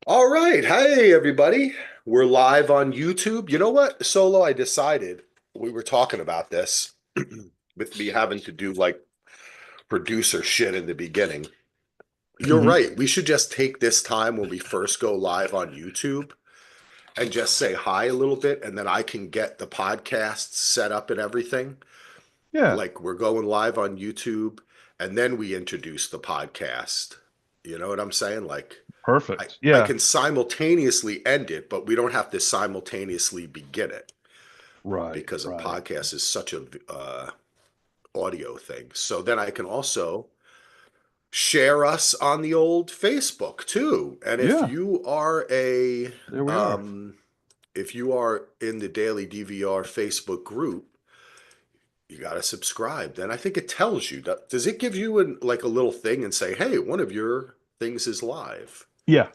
All right. Hey, everybody. We're live on YouTube. You know what, Solo? I decided we were talking about this with me having to do like producer shit in the beginning. You're Hmm. right. We should just take this time when we first go live on YouTube and just say hi a little bit, and then I can get the podcast set up and everything. Yeah, Like we're going live on YouTube, and then we introduce the podcast. You know what I'm saying? Like I perfect. I Yeah, can simultaneously end it, but we don't have to simultaneously begin it right, because a right. podcast is such a audio thing. So then I can also share us on the old Facebook too. And Yeah, there we are. if you are in the Daily DVR Facebook group, you got to subscribe. Then I think it tells you. Does it give you like a little thing and say, "Hey, one of your things is live"? Yeah,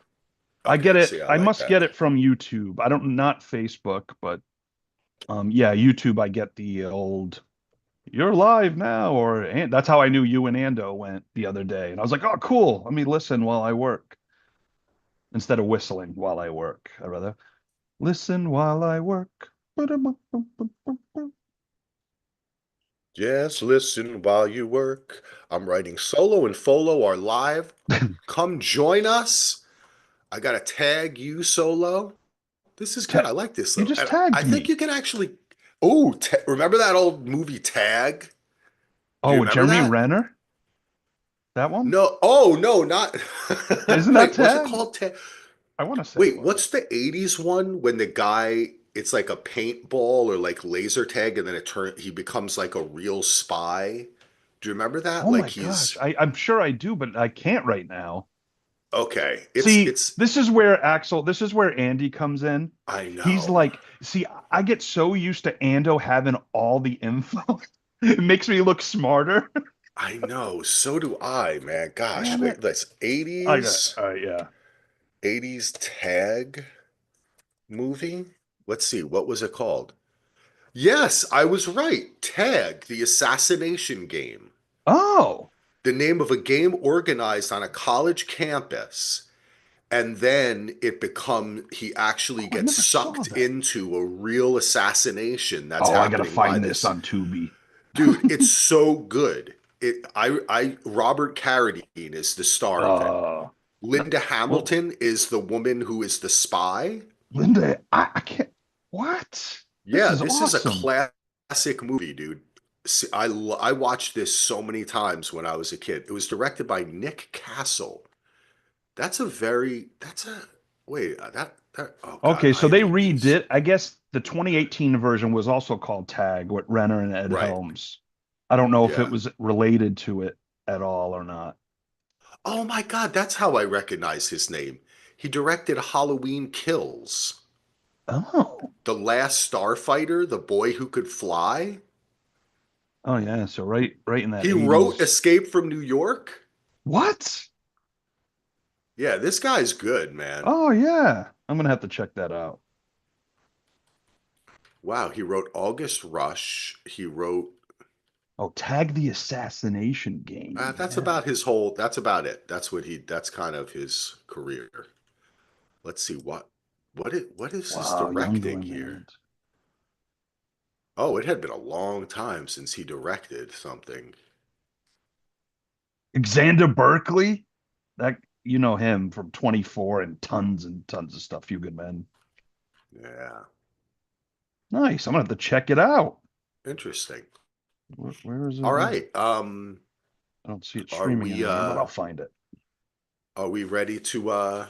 I get Okay, it. see, I I like must that. get it from YouTube. I don't, not Facebook, but yeah, YouTube. I get the old "You're live now," or and that's how I knew you and Ando went the other day, and I was like, "Oh, cool. Let me listen while I work instead of whistling while I work. I'd rather listen while I work." Just listen while you work. I'm writing Solo and Folo are live. Come join us. I gotta tag you, Solo. This is good. Ta I like this You though. just And I tagged think me. you can actually. Oh, remember that old movie Tag? Do Oh, you with remember Jeremy that? Renner, that one? No. Oh no, not. Isn't that Wait, was it tagged? called Tag? I want to say it Wait, was. what's the '80s one when the guy? It's like a paintball or like laser tag, and then he becomes like a real spy. Do you remember that? Oh Like my gosh. he's I'm sure I do, but I can't right now. okay. See, It's this is where Andy comes in. I He's know. like, see, I get so used to Ando having all the info. It makes me look smarter. I know. So do I, man. Gosh, Damn it. wait, that's I got, 80s yeah. 80s tag movie? Let's see, what was it called? Yes, I was right. Tag, the assassination game. Oh, The name of a game organized on a college campus. And then he actually I gets never saw sucked that. into a real assassination that's Oh, I gotta happening by find this this on Tubi. dude. It's so good. Robert Carradine is the star of it. Uh, no, Linda well, Hamilton is the woman who is the spy. Linda, I can't. What? This Yeah, is this is a awesome. classic movie, dude. I watched this so many times when I was a kid. It was directed by Nick Castle. That's a wait, oh God, Okay, so they IMDb's redid. I guess the 2018 version was also called Tag with Renner and Ed right. Helms. I don't know if it Yeah. was related to it at all or not. Oh my God, that's how I recognize his name. He directed Halloween Kills, Oh, The Last Starfighter, The Boy Who Could Fly. oh yeah. So right in that He wrote 80s. Escape from New York. What? Yeah, this guy's good, man. Oh yeah. I'm gonna have to check that out. Wow, he wrote August Rush. He wrote Oh, Tag the Assassination Game. Yeah. that's about it. That's kind of his career. Let's see what is his Wow, directing Youngling here? and Oh, it had been a long time since he directed something. Xander Berkeley. That you know him from 24 and tons of stuff. Few Good Men. Yeah, Nice. I'm gonna have to check it out. interesting. Where is it? All right. I don't see it Are streaming we anywhere, but uh I'll find it. are we ready to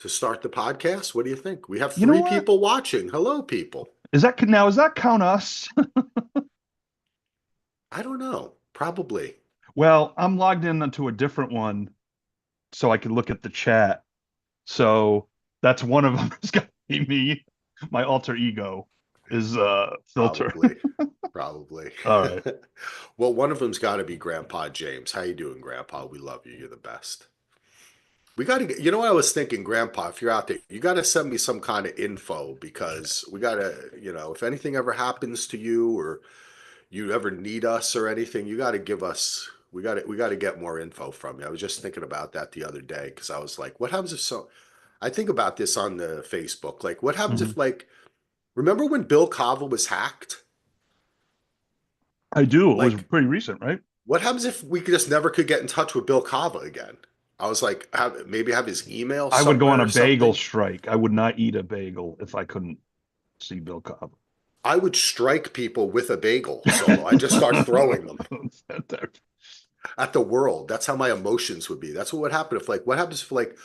start the podcast? What do you think? We have You know three what? people watching. Hello, people. Is that count us? I don't know. Probably. Well, I'm logged in onto a different one so I can look at the chat. So that's one of them is gonna be me. My alter ego is filter. Probably. Probably. All right. Well, one of them's got to be Grandpa James. How you doing, Grandpa? We love you. You're the best. We got to get, you know what I was thinking, Grandpa, if you're out there, you got to send me some kind of info because we got to, if anything ever happens to you or you ever need us or anything, you got to give us, we got to get more info from you. I was just thinking about that the other day because I was like, what happens if so, I think about this on the Facebook. Like, what happens Hmm. if, like, remember when Bill Cava was hacked? I do. It was Like, pretty recent, right? what happens if we just never could get in touch with Bill Cava again? I was like, maybe have his email I would go on somewhere a or bagel something. strike. I would not eat a bagel if I couldn't see Bill Cobb. I would strike people with a bagel solo. I just start throwing them at the world. That's how my emotions would be. That's what would happen if, like, what happens if, like,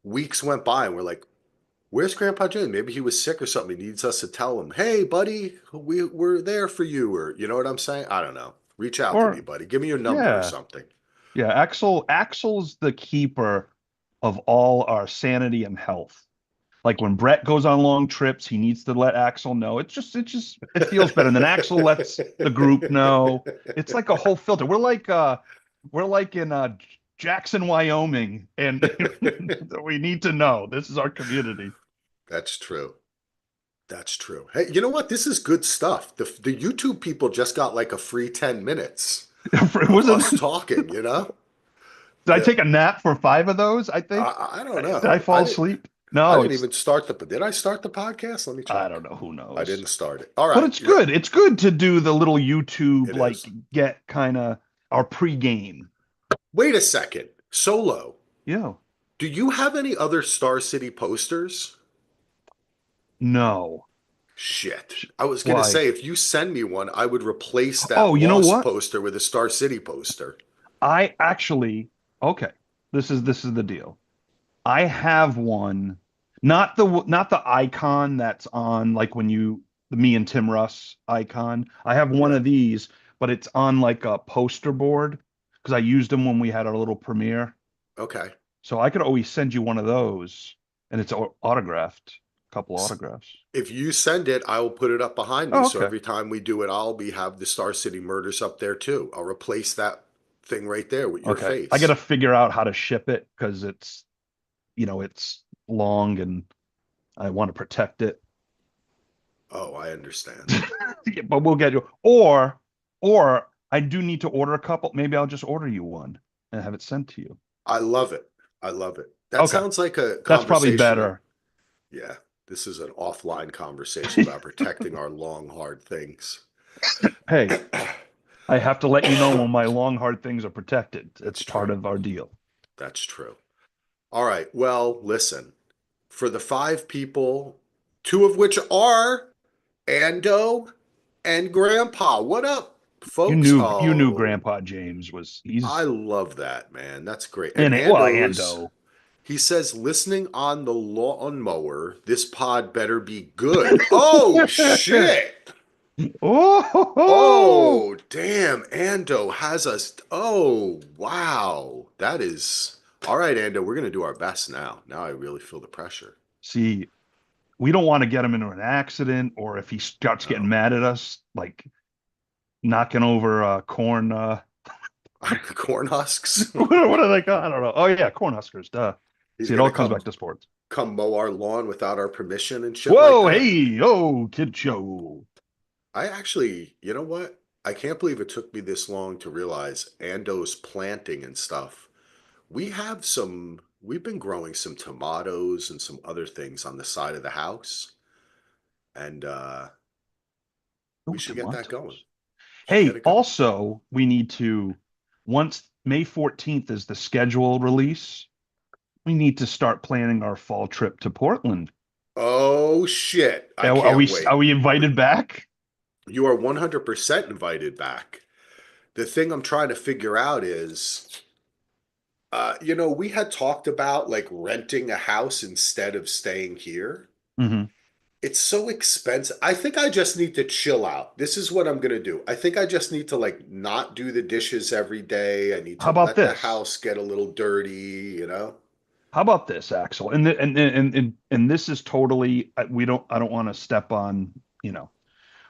weeks went by and we're like, where's Grandpa Jim? Maybe he was sick or something. He needs us to tell him, hey, buddy, we're there for you. Or, you know what I'm saying? I don't know. Reach out to me, Or buddy. Give me your number or yeah, something. yeah. Axel's the keeper of all our sanity and health. Like when Brett goes on long trips, he needs to let Axel know. It feels better. And then Axel lets the group know. It's like a whole filter. We're like in Jackson, Wyoming, and we need to know. This is our community. That's true. That's true. Hey, you know what? This is good stuff. The YouTube people just got like a free 10 minutes of Was us it? talking, you know? Did I The, take a nap for five of those? I think. I don't Did I know. fall asleep? I No, didn't it's even start did I start the podcast? Let me I check. don't know. Who I knows? didn't start it. All But right. it's good. It's good to do the little YouTube, It like is. get kind of our pregame. Wait a second. Solo. Yeah. Do you have any other Star City posters? No. Shit. I was going to Why? say, if you send me one, I would replace that Oh, you know Lost what? poster with a Star City poster. I actually, okay. This is the deal. I have one, not the icon that's on like when you the me and Tim Russ icon. I have one Yeah. of these, but it's on like a poster board because I used them when we had our little premiere. Okay. So I could always send you one of those, and it's autographed, a couple autographs. If you send it, I will put it up behind me. Oh, So okay. every time we do it, I'll be have the Star City Murders up there too. I'll replace that thing right there with your Okay. I got to face. figure out how to ship it because it's long and I want to protect it. Oh, I understand. Yeah, but we'll get you. Or I do need to order a couple. Maybe I'll just order you one and have it sent to you. I love it. I love it. That Okay. sounds like a That's probably conversation that, better. yeah, this is an offline conversation about protecting our long, hard things. Hey, I have to let you know when my long, hard things are protected. It's That's part true. of our deal. That's true. All right. Well, listen, for the five people, two of which are Ando and Grandpa. What up, folks? You knew Oh, Grandpa James was I he's love that, man. That's great. And in it. Well, Ando's, Ando. he says, listening on the lawnmower, this pod better be good. Oh, shit. Oh, Oh, damn. Ando has us. Oh, wow. That is. All right, Ando, we're going to do our best now. Now I really feel the pressure. see, we don't want to get him into an accident, or if he starts getting No. mad at us, like knocking over corn. Corn husks. What are they called? I don't know. Oh yeah, corn huskers. Duh. He's See, it going all to comes back to sports. come mow our lawn without our permission and shit like Whoa, that. hey, oh, kid show. I actually, you know what? I can't believe it took me this long to realize Ando's planting and stuff. We've been growing some tomatoes and some other things on the side of the house, and we Oh, should get that going. tomatoes. Should get Hey, it going. also, we need to once May 14th is the schedule release. We need to start planning our fall trip to Portland. Oh shit. I Are can't are wait. we invited back? You are 100% invited back. The thing I'm trying to figure out is, we had talked about like renting a house instead of staying here. Hmm. It's so expensive. I think I just need to chill out. This is what I'm gonna do. I think I just need to like not do the dishes every day. I need How to about let the this? house get a little dirty. How about this, Axel? And this is totally I don't want to step on, you know.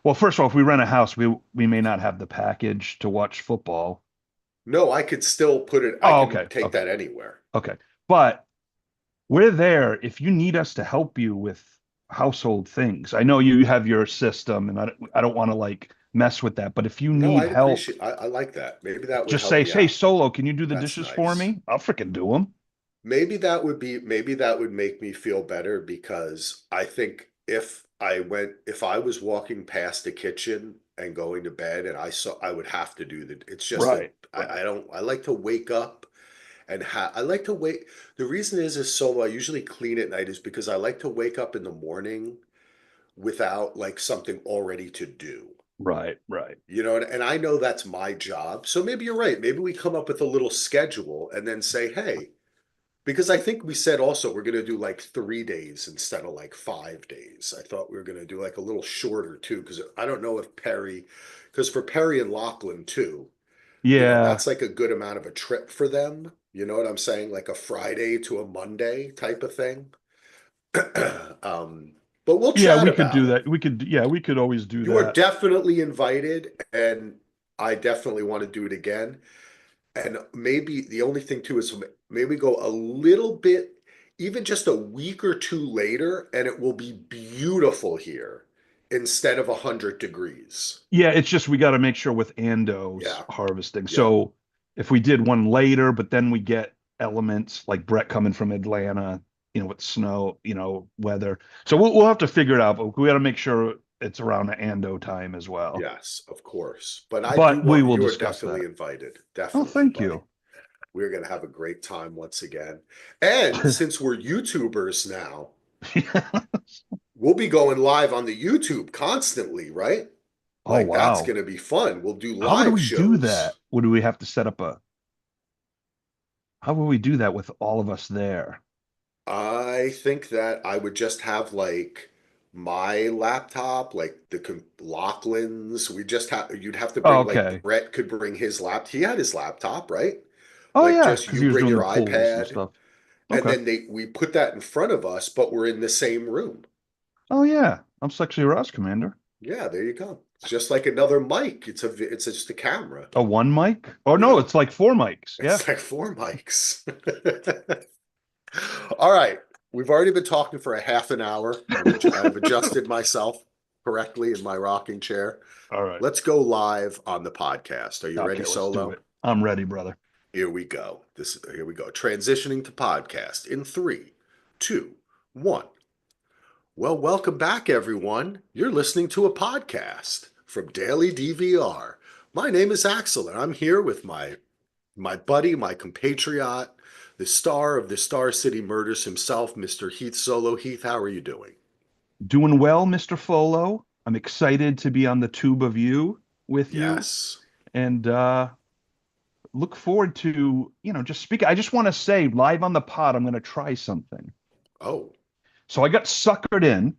Well, first of all, if we rent a house, we may not have the package to watch football. No, I could still put it, I Oh, can okay, take okay, that anywhere. okay. But we're there if you need us to help you with household things. I know you have your system, and I don't want to like mess with that. But if you No, need I'd help, appreciate I like that. Maybe that would just help say, me "Hey, out. Solo, can you do the That's dishes for nice. me?" I'll freaking do them. maybe that would make me feel better because I think if I was walking past the kitchen and going to bed and I would have to do that. It's just that Right, right. I don't, I like to wake up and I like to wait. The reason is so I usually clean at night is because I like to wake up in the morning without like something already to do. Right, right. You know, and I know that's my job. So maybe you're right. Maybe we come up with a little schedule and then say, hey, because I think we said also we're going to do like 3 days instead of like 5 days. I thought we were going to do like a little shorter too, because I don't know if because for Perry and Lachlan too, Yeah. that's like a good amount of a trip for them. You know what I'm saying? Like a Friday to a Monday type of thing. um, but we'll Yeah, chat we could about do it. that. Yeah, we could always do You are that. definitely invited, and I definitely want to do it again. And maybe the only thing too is maybe go a little bit, even just a week or two later, and it will be beautiful here instead of 100 degrees. Yeah, it's just we got to make sure with Ando's Yeah, harvesting. yeah, So if we did one later, but then we get elements like Brett coming from Atlanta, with snow, weather. So we'll have to figure it out, but we got to make sure it's around the Ando time as well. yes, of course. But I do But we want, will you are discuss definitely that. invited. Oh, Definitely, thank buddy. you. We're going to have a great time once again. And since we're YouTubers now, we'll be going live on the YouTube constantly, right? Oh, Like that's wow. going to be fun. We'll do How would live we do shows. that? Would we have to set up how would we do that with all of us there? I think that I would just have like my laptop, like Lachlan's. You'd have to Oh, bring like okay. Brett could bring his laptop. He had his laptop, right? Oh, Like yeah, just because you he was bring doing your the pulls and iPad stuff. and Okay. then we put that in front of us, but we're in the same room. Oh, yeah. I'm Sexy Ross, Commander. Yeah, there you go. It's just like another mic. It's just a camera, A one mic? Oh, you no, know? it's like four mics. Yeah. It's like four mics. All right. We've already been talking for a half an hour. I've adjusted myself correctly in my rocking chair. All right. Let's go live on the podcast. Are you ready, Okay, let's do Solo? it. I'm ready, brother. Here we go. Transitioning to podcast in three, two, one. Well, welcome back, everyone. You're listening to a podcast from Daily DVR. My name is Axel, and I'm here with my buddy, my compatriot, the star of the Star City Murders himself, Mr. Heath Solo. Heath, how are you doing? Doing well, Mr. Folo. I'm excited to be on the tube of you with you Yes. and look forward to, just speak. I just want to say live on the pod, I'm going to try something. Oh, So I got suckered in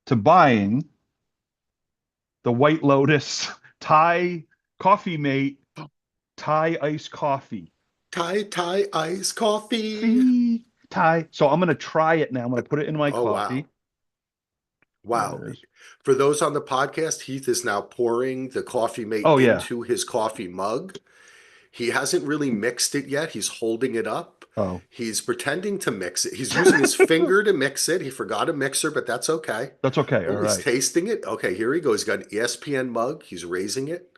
to buying the White Lotus Thai coffee mate, Thai iced coffee. Thai iced coffee. Fee Thai. So I'm gonna try it now. I'm gonna put it in my Oh, wow. coffee. There Wow. it is. For those on the podcast, Heath is now pouring the coffee mate Oh yeah. into his coffee mug. He hasn't really mixed it yet. He's holding it up. Oh. He's pretending to mix it. He's using his finger to mix it. He forgot a mixer, but that's okay. That's okay. All Oh, he's right. tasting it. Okay, here he goes. He's got an ESPN mug. He's raising it.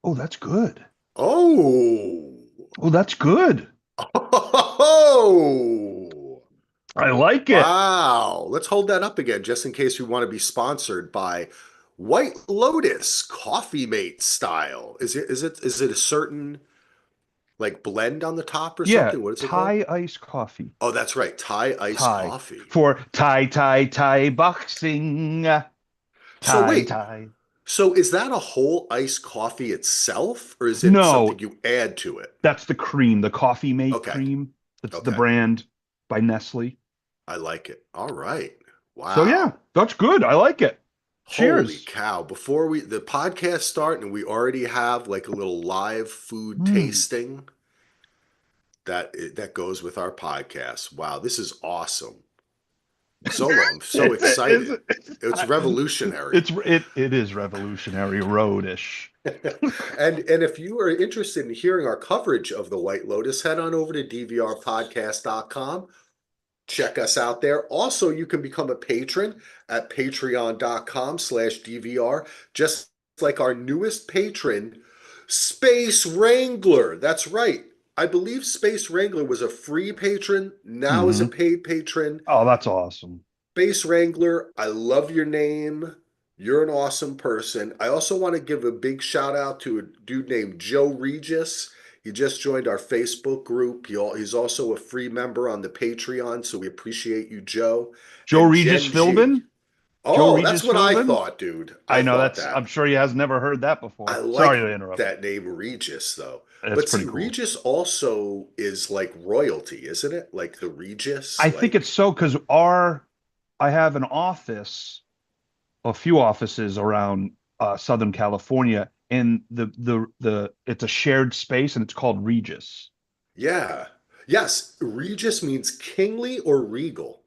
Oh, that's good. Oh. Oh, that's good. Oh. I like it. Wow. Let's hold that up again just in case we want to be sponsored by White Lotus Coffee Mate style. Is it a certain like blend on the top or Yeah, something? What is it called? Thai iced coffee. Oh, that's right. Thai iced Thai coffee. for Thai boxing. So Thai wait, Thai. so is that a whole iced coffee itself or is it something No, you add to it? that's the cream, the coffee mate Okay. cream. That's the Okay. brand by Nestle. I like it. All right. So yeah, Wow. that's good. I like it. Holy Cheers. cow. Before the podcast start and we already have like a little live food Mm. tasting that goes with our podcast. Wow, this is awesome. Solo, I'm so excited. It's revolutionary. It is revolutionary roadish. And if you are interested in hearing our coverage of the White Lotus, head on over to dvrpodcast.com. Check us out there. Also, you can become a patron at patreon.com/DVR, just like our newest patron, Space Wrangler. That's right. I believe Space Wrangler was a free patron, now is a Hmm. paid patron. Oh, that's awesome. Space Wrangler, I love your name. You're an awesome person. I also want to give a big shout out to a dude named Joe Regis. He just joined our Facebook group. He's also a free member on the Patreon, so we appreciate you, Joe. Joe And Regis Jen G. Philbin? Joe Oh, that's Regis what I Philbin? thought, dude. I I know thought that's, that. I'm sure he has never heard that I before. Sorry like to interrupt. that name Regis, though. That's But see, pretty cool. Regis also is like royalty, isn't it? Like the Regis, I think like it's so because I have an office, a few offices around Southern California, and it's a shared space and it's called Regis. yeah. Yes, Regis means kingly or regal.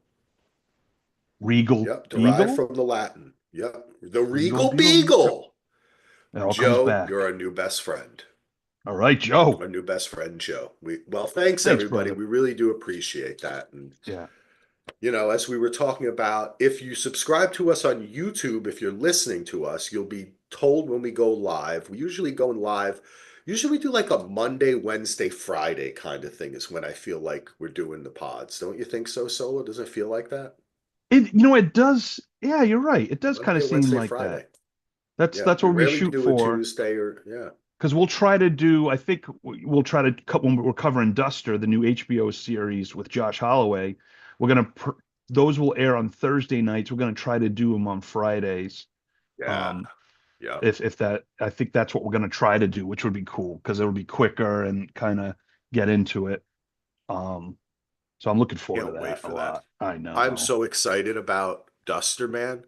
Regal Yep, derived Beagle? from the Latin. Yep, the Regal regal Beagle? Yep. beagle. It all comes Joe, you're back. our new best friend. All right, Joe. Our new best friend, Joe. Well, thanks Thanks, everybody. brother. We really do appreciate that. And Yeah. as we were talking about, if you subscribe to us on YouTube, if you're listening to us, you'll be told when we go live. We usually go live. Usually we do like a Monday, Wednesday, Friday kind of thing is when I feel like we're doing the pods. Don't you think so, Solo? Does it feel like that? It does. Yeah, you're right. It does kind Monday, of seem Wednesday, like that. Friday. That's Yeah, that's we what we rarely shoot do a for. Tuesday or yeah. Because we'll try to do, I think we'll try to cut when we're covering Duster, the new HBO series with Josh Holloway. We're gonna those will air on Thursday nights. We're gonna try to do them on Fridays. Yeah, Um, yeah. if that, I think that's what we're gonna try to do, which would be cool because it'll be quicker and kind of get into it. Um, so I'm looking forward to Can't wait that a for that. lot. I I'm know. so excited about Duster, man.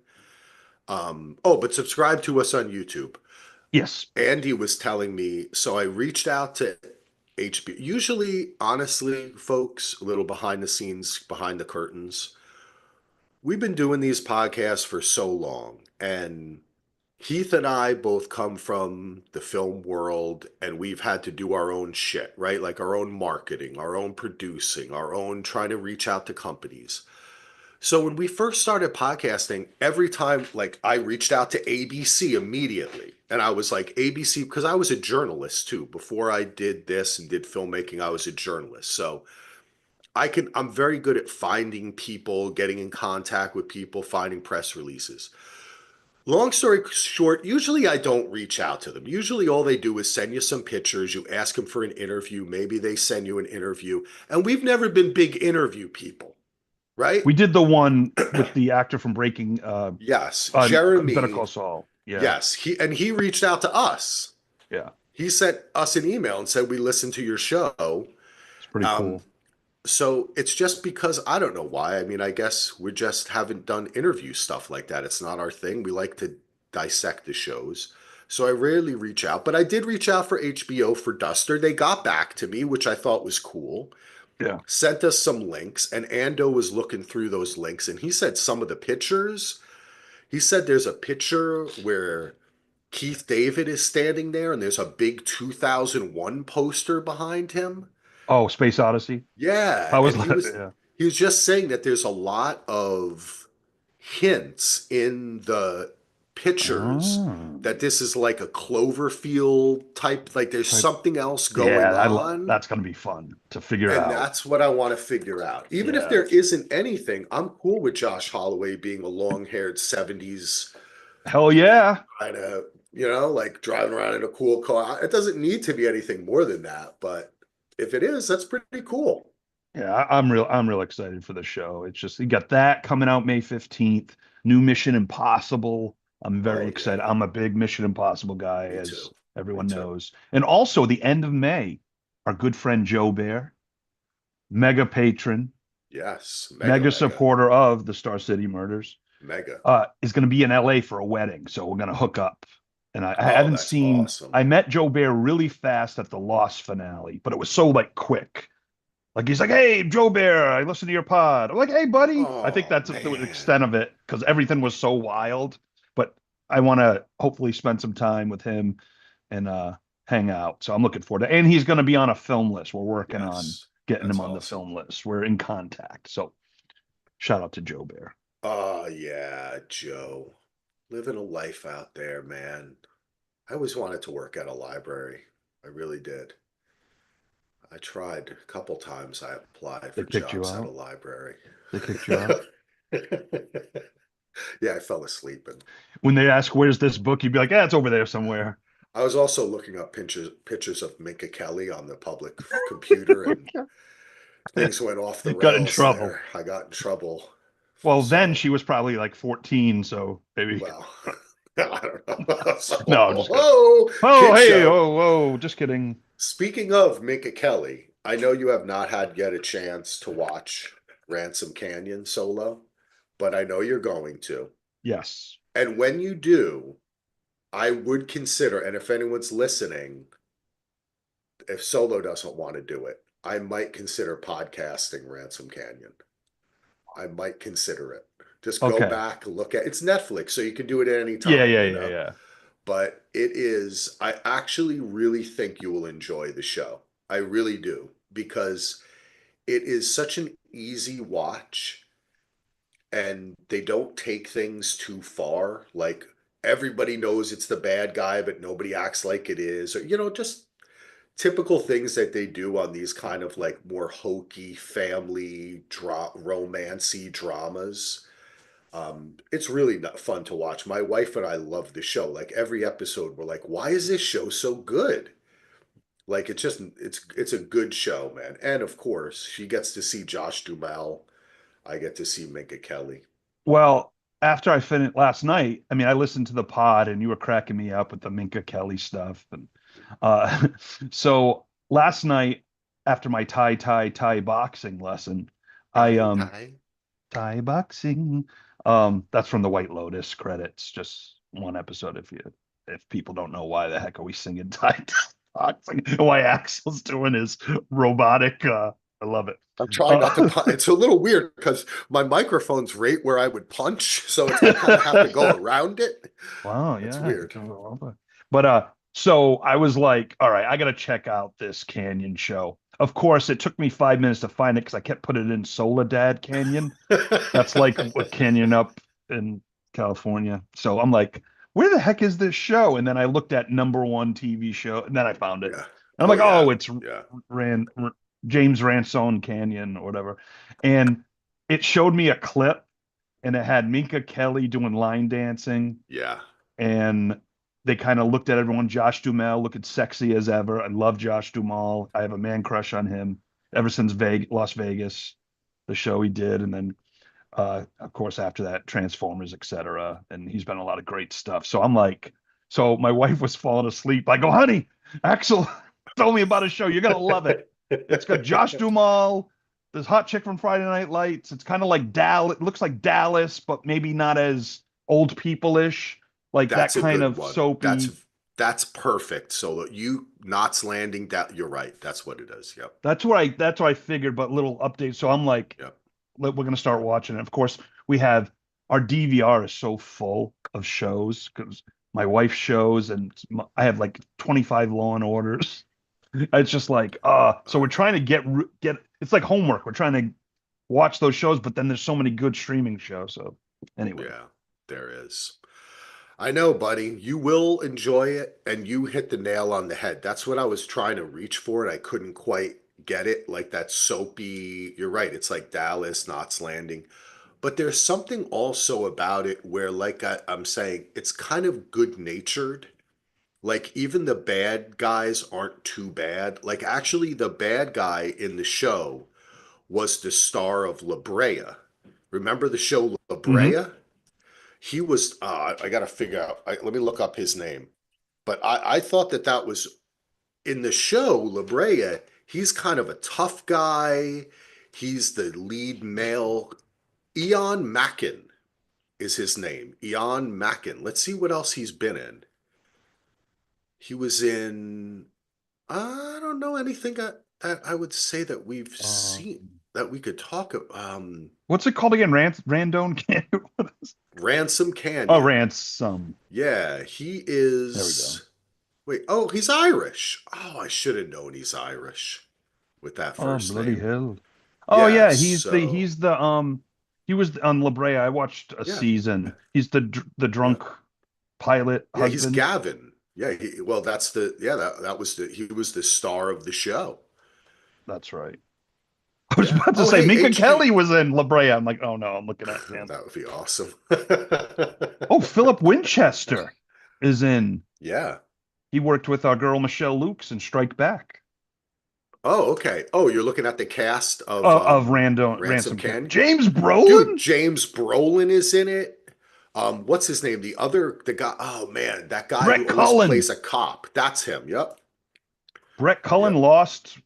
Oh, but subscribe to us on YouTube. Yes, Andy was telling me, so I reached out to HBO. Usually, honestly, folks, a little behind the scenes, behind the curtains. We've been doing these podcasts for so long, and Heath and I both come from the film world, and we've had to do our own shit, right? Like our own marketing, our own producing, our own trying to reach out to companies. So when we first started podcasting, every time like I reached out to ABC immediately. And I was like ABC because I was a journalist too. Before I did this and did filmmaking, I was a journalist. So I'm very good at finding people, getting in contact with people, finding press releases. Long story short, usually I don't reach out to them. Usually all they do is send you some pictures, you ask them for an interview, maybe they send you an interview, and we've never been big interview people, right? we did the one with the actor from Breaking, Yes, Better Jeremy. Call Saul. Yeah, Yes, he reached out to us. yeah, He sent us an email and said we listened to your show. it's pretty Um, cool. so it's just because I don't know why. I mean, I guess we just haven't done interview stuff like that. It's not our thing. We like to dissect the shows. So I rarely reach out, but I did reach out for HBO for Duster. They got back to me, which I thought was cool. Yeah. Sent us some links, and Ando was looking through those links, and he said some of the pictures. He said there's a picture where Keith David is standing there and there's a big 2001 poster behind him. Oh, Space Odyssey. Yeah, I was and like, yeah. he was just saying that there's a lot of hints in the pictures Oh, that this is like a Cloverfield type, like there's type. something else going Yeah, on. that's gonna be fun to figure And out. that's what I want to figure out. Even if Yeah. there isn't anything, I'm cool with Josh Holloway being a long-haired 70s Hell yeah. kind of, like driving around in a cool car. It doesn't need to be anything more than that, but if it is, that's pretty cool. Yeah, I'm real excited for the show. It's just you got that coming out May 15th. New Mission Impossible. I'm very Oh excited. yeah, I'm a big Mission Impossible guy, me as too. Me everyone too. knows. And also the end of May, our good friend Joe Bear, mega patron, Yes, mega, mega mega, supporter of the Star City Murders, mega. is going to be in LA for a wedding. So we're going to hook up. And I Oh, haven't that's seen, awesome. I met Joe Bear really fast at the Lost finale, but it was so like quick. Like he's like, "Hey, Joe Bear, I listened to your pod." I'm like, "Hey, buddy." I think Oh that's the man. extent of it because everything was so wild. But I want to hopefully spend some time with him and hang out. So I'm looking forward to. And he's going to be on a film list. We're working on Yes, getting that's him on the awesome. film list. We're in contact. So shout out to Joe Bear. Oh yeah, Joe. Living a life out there, man. I always wanted to work at a library. I really did. I tried a couple times. I applied They for kicked you jobs at a out. library. They kicked you out. Yeah, I fell asleep and When they ask, "Where's this book?" You'd be like, "Ah, it's over there somewhere." I was also looking up pictures of Minka Kelly on the public computer, and things went off the Got in rails trouble. there. I got in trouble. Well, then So, she was probably like 14, so maybe. well, I don't know. So, No, I'm just kidding. oh, Oh, kid hey, show. oh, whoa, just kidding. Speaking of Minka Kelly, I know you have not had yet a chance to watch Ransom Canyon solo, but I know you're going to. Yes. And when you do, I would consider, and if anyone's listening, if Solo doesn't want to do it, I might consider podcasting Ransom Canyon. I might consider it. Just go Okay. back, look at it's Netflix, so you can do it at any Yeah, time, yeah, you yeah, know. yeah. But it is, I actually really think you will enjoy the show. I really do, because it is such an easy watch and they don't take things too far. Like everybody knows it's the bad guy, but nobody acts like it is, or just typical things that they do on these kind of like more hokey family romancy dramas. It's really not fun to watch. My wife and I love the show. Like every episode, we're like, "Why is this show so good?" Like it's a good show, man. And of course, she gets to see Josh Duhamel. I get to see Minka Kelly. Well, after I finished last night, I mean, I listened to the pod and you were cracking me up with the Minka Kelly stuff. And uh, so last night, after my Thai boxing lesson, I Tie tie. Thai boxing. That's from the White Lotus credits. Just one episode. If people don't know why the heck are we singing Thai boxing, why Axel's doing his robotic. I love it. I'm trying not to Uh, punch. It's a little weird because my microphone's right where I would punch, so it's I kind of have to go around it. Wow, It's yeah. weird. But so I was like, all right, I gotta check out this Canyon show. Of course, it took me 5 minutes to find it because I kept putting it in Soledad Canyon. That's like a canyon up in California. So I'm like, where the heck is this show? And then I looked at number one TV show, and then I found it. Yeah. And I'm Oh like, yeah. oh, it's Yeah. Ran James Ransom Canyon or whatever. And it showed me a clip, and it had Minka Kelly doing line dancing, Yeah. and they kind of looked at everyone. Josh Duhamel looking sexy as ever. I love Josh Duhamel. I have a man crush on him ever since Las Vegas, the show he did, and then of course after that Transformers, etc. And he's been in a lot of great stuff. So I'm like, so my wife was falling asleep. I go, honey, Axel told me about a show. You're gonna love it. It's got Josh Duhamel, this hot chick from Friday Night Lights. It's kind of like Dallas. It looks like Dallas, but maybe not as old people-ish, like that That's a kind good of one. That's soapy. that's perfect. So you Knots Landing, that you're right. That's what it is. Yep. That's what I figured, but little updates. So I'm like, Yep. we're gonna start watching it. Of course, we have our DVR is so full of shows because my wife shows and I have like 25 Law and Orders. It's just like so we're trying to get it's like homework. We're trying to watch those shows, but then there's so many good streaming shows. So anyway, Yeah, there is. I know, buddy. You will enjoy it, and you hit the nail on the head. That's what I was trying to reach for, and I couldn't quite get it. Like that soapy. You're right. It's like Dallas, Knots Landing. But there's something also about it where, like I'm saying, it's kind of good natured. Like even the bad guys aren't too bad. Like actually, the bad guy in the show was the star of La Brea. Remember the show La hmm Brea? He was. I got to figure out. Let me look up his name. But I thought that was in the show La Brea. He's kind of a tough guy. He's the lead male. Ian Mackin is his name. Ian Mackin. Let's see what else he's been in. He was in. I don't know anything that I would say that we've uh, seen that we could talk about. what's it called again? Randone Canyon. Ransom Oh, Canyon. Ransom. Yeah, he There we go. is. Wait, oh, he's Irish. Oh, I should have known he's Irish with that Oh, first bloody name. hell. Oh Yeah, yeah, so he was on La Brea. I watched a yeah, season. He's the yeah, drunk pilot yeah. He's husband. Gavin. Yeah, well, that was he was the star of the show. That's right. I was Yeah. about to Oh, say hey, Minka HB. Kelly was in La Brea. I'm like, oh no, I'm looking at him. That would be awesome. Oh, Philip Winchester is in. Yeah. He worked with our girl Michelle Lukes in Strike Back. Oh, okay. Oh, you're looking at the cast of Of Random Ransom Ransom Canyon. Canyon? James Dude, Brolin, James Brolin is in it. What's his name? The guy, oh man, that guy who Brett always Cullen. plays a cop. That's him. Yep. Brett Cullen Yep. lost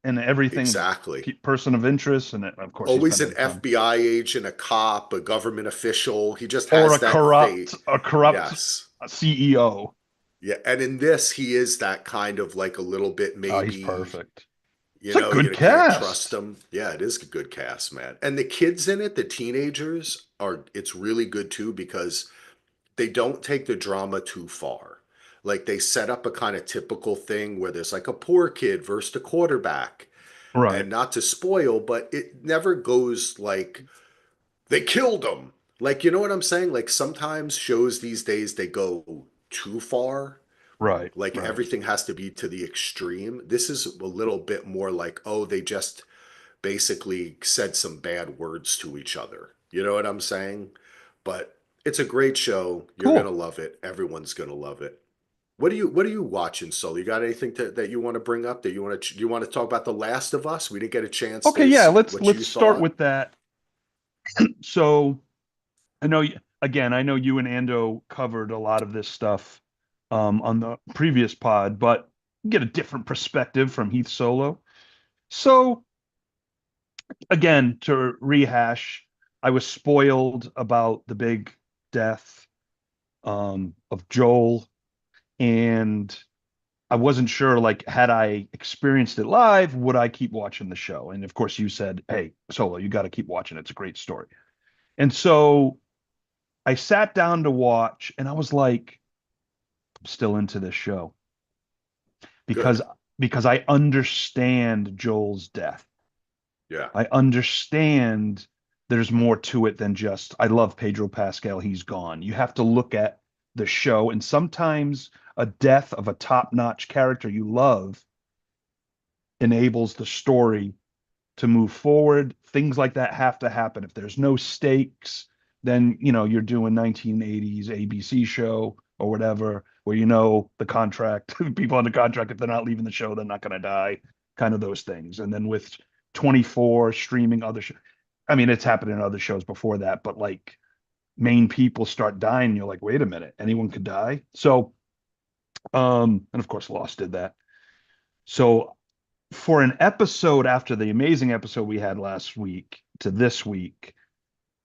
in everything, Exactly. person of interest, and of course he's Always been an in some FBI agent, a cop, a government official. He just or has that fate. a corrupt Yes. CEO. Yeah. And in this, he is that kind of like a little bit Oh, he's maybe, perfect. It's a good you can't trust cast. him. Yeah, it is a good cast, man. And the kids in it, the teenagers are, it's really good too because they don't take the drama too far. Like they set up a kind of typical thing where there's like a poor kid versus the quarterback. Right, And not to spoil, but it never goes like they killed him. Like, you know what I'm saying? Like sometimes shows these days they go too far. right, Like right. everything has to be to the extreme. This is a little bit more like, oh, they just basically said some bad words to each other. You know what I'm saying? But it's a great show. You're gonna Cool. love it. Everyone's gonna love it. What are you watching, Sol? You got anything that you want to bring up that you want to talk about The Last of Us? We didn't get a chance Okay, to yeah, see let's what you start thought. with that. So I know, again, I know you and Ando covered a lot of this stuff on the previous pod, but get a different perspective from Heath Solo. So again, to rehash, I was spoiled about the big death of Joel, and I wasn't sure, like, had I experienced it live, would I keep watching the show? And of course, you said, "Hey, Solo, you got to keep watching. It's a great story." And so I sat down to watch, and I was like, I'm still into this show Good. because I understand Joel's death. Yeah. I understand there's more to it than just I love Pedro Pascal, he's gone. You have to look at the show, and sometimes a death of a top-notch character you love enables the story to move forward. Things like that have to happen. If there's no stakes, then you're doing 1980s ABC show or whatever, where the contract, people on the contract, if they're not leaving the show, they're not going to die, kind of those things. And then with 24 streaming other shows, I mean, it's happened in other shows before that, but like main people start dying, you're like, wait a minute, anyone could die. So, and of course, Lost did that. So for an episode after the amazing episode we had last week to this week,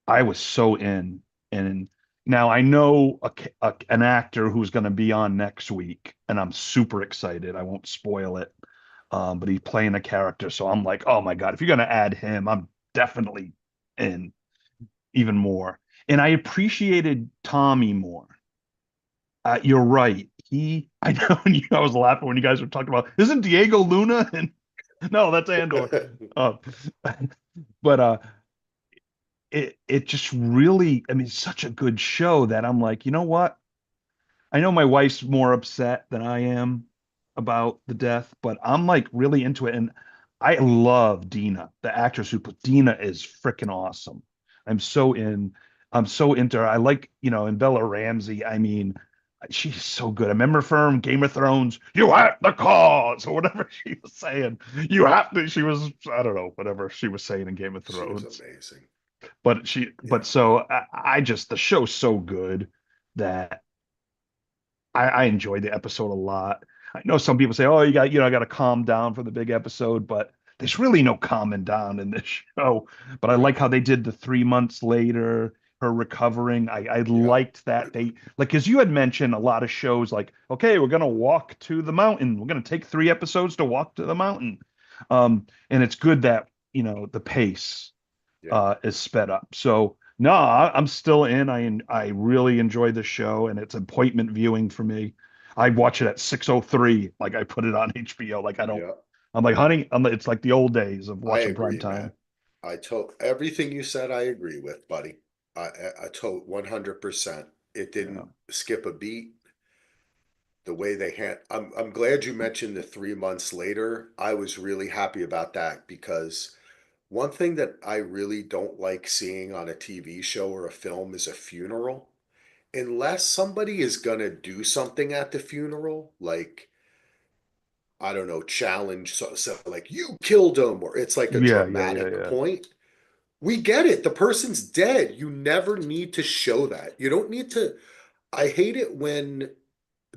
I was so in. And now I know an actor who's going to be on next week, and I'm super excited. I won't spoil it, but he's playing a character, so I'm like, oh my god, if you're going to add him, I'm definitely in even more. And I appreciated Tommy more. You're right. I know. I was laughing when you guys were talking about, isn't Diego Luna? And no, that's Andor. Uh, but it just really, I mean, it's such a good show that I'm like, you know what? I know my wife's more upset than I am about the death, but I'm like really into it. And I love Dina, the actress who put Dina is freaking awesome. I'm so in, I'm so into her. I like, and Bella Ramsey, I mean, she's so good. I remember from Game of Thrones, you have the cause, or whatever she was saying. You have to, she was, I don't know, whatever she was saying in Game of She was Thrones. amazing. But Yeah. so I just, the show's so good that I enjoyed the episode a lot. I know some people say, "Oh, I got to calm down for the big episode," but there's really no calming down in this show. But I like Right. how they did the 3 months later, her recovering. I Yeah. liked that they like, as you had mentioned, a lot of shows like, okay, we're gonna walk to the mountain. We're gonna take 3 episodes to walk to the mountain. And it's good that the pace Yeah. is sped up. So no, I'm still in. I really enjoy the show, and it's appointment viewing for me. I watch it at 6:03, like I put it on HBO. Like I don't. Yeah. I'm like, honey, it's like the old days of I watching prime agree, time. man. I told everything you said. I agree with, buddy. I told 100%. It Yeah, didn't skip a beat. The way they I'm glad you mentioned the 3 months later. I was really happy about that because one thing that I really don't like seeing on a TV show or a film is a funeral. Unless somebody is gonna do something at the funeral, like I don't know, challenge so like you killed him, or it's like a Yeah, yeah, yeah, dramatic yeah. point. We get it. The person's dead. You never need to show that. You don't need to. I hate it when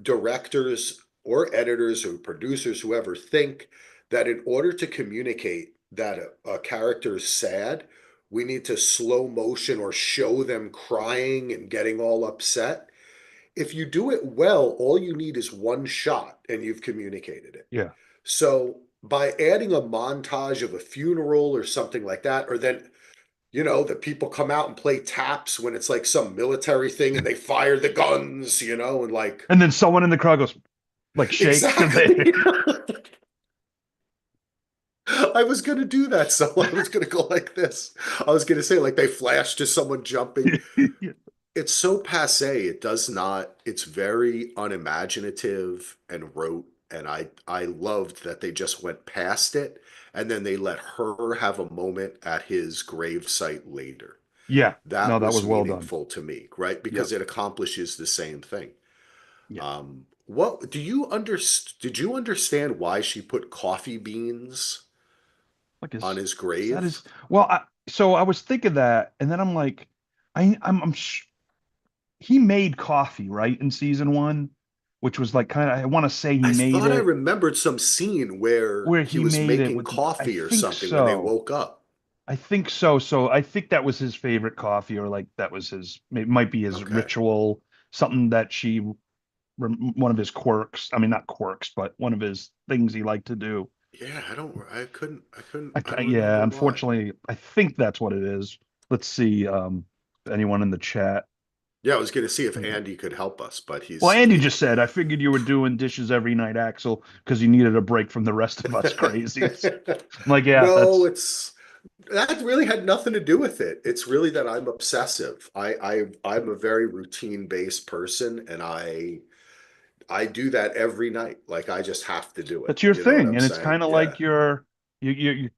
directors or editors or producers, whoever, think that in order to communicate that a character is sad, we need to slow motion or show them crying and getting all upset. If you do it well, all you need is one shot and you've communicated it. Yeah. So by adding a montage of a funeral or something like that, or then that people come out and play taps when it's like some military thing and they fire the guns, and like And then someone in the crowd goes like shakes and they exactly. I was gonna do that, so I was gonna go like this. I was gonna say like they flash to someone jumping. It's so passé. It does not. It's very unimaginative and rote, and I loved that they just went past it, and then they let her have a moment at his grave site later. Yeah. No, That that was was well done. meaningful to me, right? Yep. Because it accomplishes the same thing. Yeah. What do you did you understand why she put coffee beans Like on his is that grave? his well, so I was thinking that and then I'm like I'm he made coffee, right, in season 1, which was like kind of I want to say he I made thought I it remembered some scene where where he he was made it making with the I coffee or think something when they so. woke up. I think so. So I think that was his favorite coffee, or like that was his, it might be his Okay. ritual, something that one of his quirks. I mean, not quirks, but one of his things he liked to do. Yeah, I don't Yeah, remember why. unfortunately, I think that's what it is. Let's see, anyone in the chat. Yeah, I was gonna see if Andy could help us, but Well, he's Andy he just said, I figured you were doing dishes every night, Axel, because you needed a break from the rest of us crazies. I'm like, yeah, No, that's it's that really had nothing to do with it. It's really that I'm obsessive. I'm a very routine based person, and I do that every night. Like I just have to do it. your You know what thing, I'm and it's saying? kind of Yeah, like you're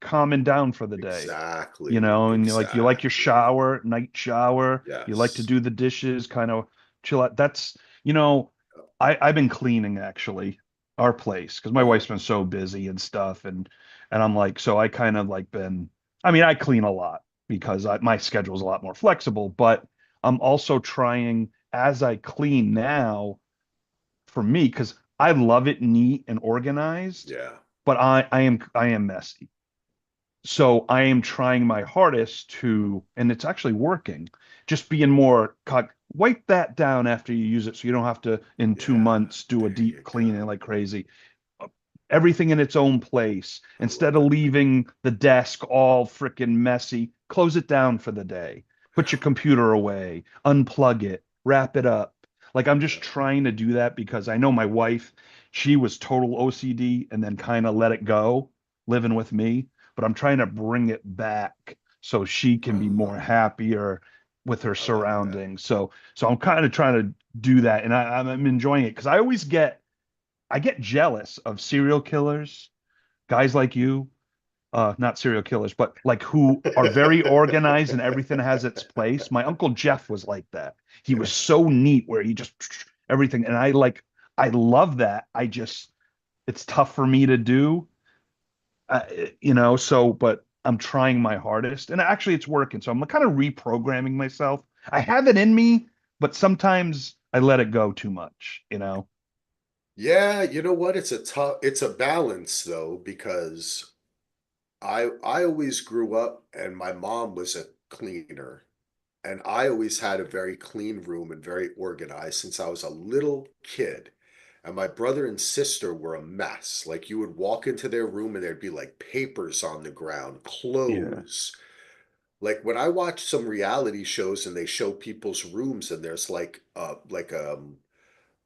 calming down for the day, exactly, and you like your exactly. shower, night shower. You like to Yes. do the dishes, kind of chill out. That's you know, I've been cleaning actually our place because my Uh-huh. wife's been so busy and stuff, and I'm like, so I kind of like been. I mean, I clean a lot because my schedule's a lot more flexible, but I'm also trying as I clean now for me because I love it neat and organized, Yeah. but I am messy. So I am trying my hardest to, and it's actually working, just being more wipe that down after you use it so you don't have to in two Yeah. months do a There deep you cleaning go. like crazy. Everything in its own place. I Instead love of it. leaving the desk all freaking messy, close it down for the day. Put your computer away, unplug it, wrap it up. Like I'm Yeah. just trying to do that because I know my wife, she was total OCD and then kind of let it go living with me, but I'm trying to bring it back so she can be more Uh-huh. happier with her I like that. surroundings. So I'm kind of trying to do that and I'm enjoying it because I get jealous of serial killers, guys like you, not serial killers, but like who are very organized and everything has its place. My Uncle Jeff was like that. He was so neat where he just everything. And I love that. It's tough for me to do, uh, but I'm trying my hardest and actually it's working. So I'm kind of reprogramming myself. I have it in me, but sometimes I let it go too much. Yeah, you know what? It's a balance though, because I always grew up and my mom was a cleaner, and I always had a very clean room and very organized since I was a little kid. And my brother and sister were a mess. Like you would walk into their room and there'd be like papers on the ground, Yeah. clothes. Like when I watch some reality shows and they show people's rooms and there's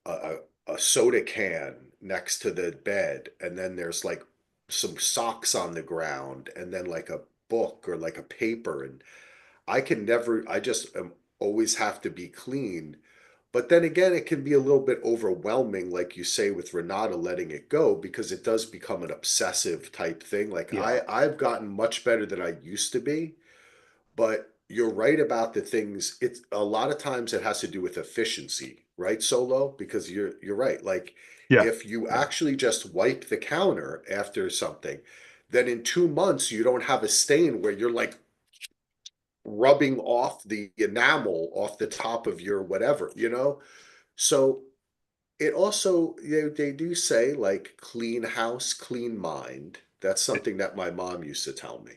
a, a soda can next to the bed, and then there's like some socks on the ground, and then like a book or like a paper. And I just always have to be clean. But then again, it can be a little bit overwhelming, like you say, with Renata letting it go, because it does become an obsessive type thing. Like Yeah. I've gotten much better than I used to be, but you're right about the things. It's a lot of times it has to do with efficiency, right, Solo? Because you're right. Like Yeah. if you Yeah. actually just wipe the counter after something, then in 2 months you don't have a stain where you're like rubbing off the enamel off the top of your whatever, you know? So it also, they do say like clean house, clean mind. That's something that my mom used to tell me.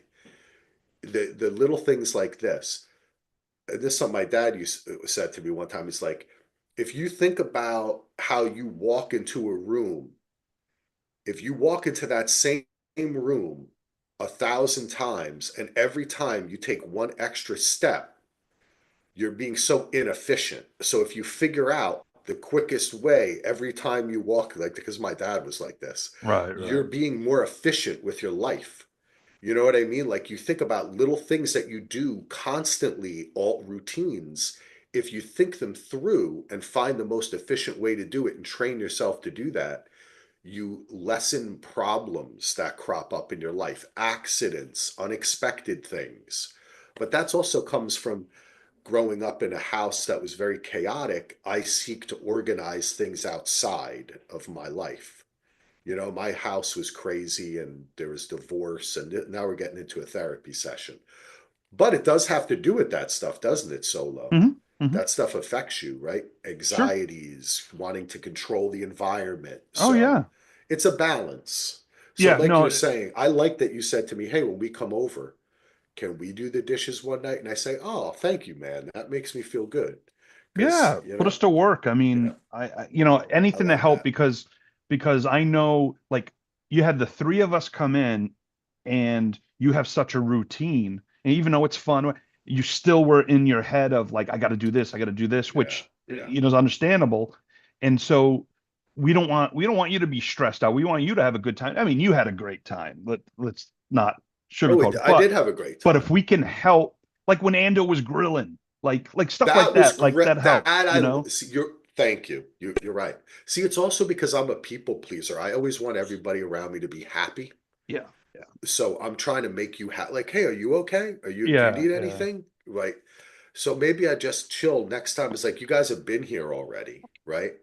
The little things like this. This is something my dad said to me one time. It's like, if you think about how you walk into a room, if you walk into that same room 1,000 times, and every time you take one extra step, you're being so inefficient. So if you figure out the quickest way every time you walk, like because my dad was like this, Right. you're Right. being more efficient with your life. You know what I mean? Like you think about little things that you do constantly, all routines. If you think them through and find the most efficient way to do it and train yourself to do that, you lessen problems that crop up in your life, accidents, unexpected things. But that's also comes from growing up in a house that was very chaotic. I seek to organize things outside of my life. You know, my house was crazy and there was divorce, and now we're getting into a therapy session. But it does have to do with that stuff, doesn't it, Solo? Hmm. Hmm. That stuff affects you, right? Sure. Anxieties, wanting to control the environment. Oh So yeah. it's a balance. So, Yeah. like No. you're saying, I like that you said to me, hey, when we come over, can we do the dishes one night? And I say, oh, thank you, man. That makes me feel good. Because, Yeah. Put us to work. I yeah, mean, I anything to love help that. because I know like you had the three of us come in and you have such a routine, and even though it's fun, you still were in your head of like I got to do this, I got to do this, Yeah, which yeah. is understandable. And so we don't want you to be stressed out. We want you to have a good time. I mean, you had a great time. Let's not Oh, sugarcoat it. I But did have a great but if time. we can help, like when Andor was grilling, like stuff like That was that, like that great. That helps, I see, you're. Thank you. You're right. See, it's also because I'm a people pleaser. I always want everybody around me to be happy. Yeah, yeah, So I'm trying to make you happy. Like, hey, are you okay? Are you? Do you yeah, need yeah, anything? Right. So maybe I just chill. Next time it's like you guys have been here already, right?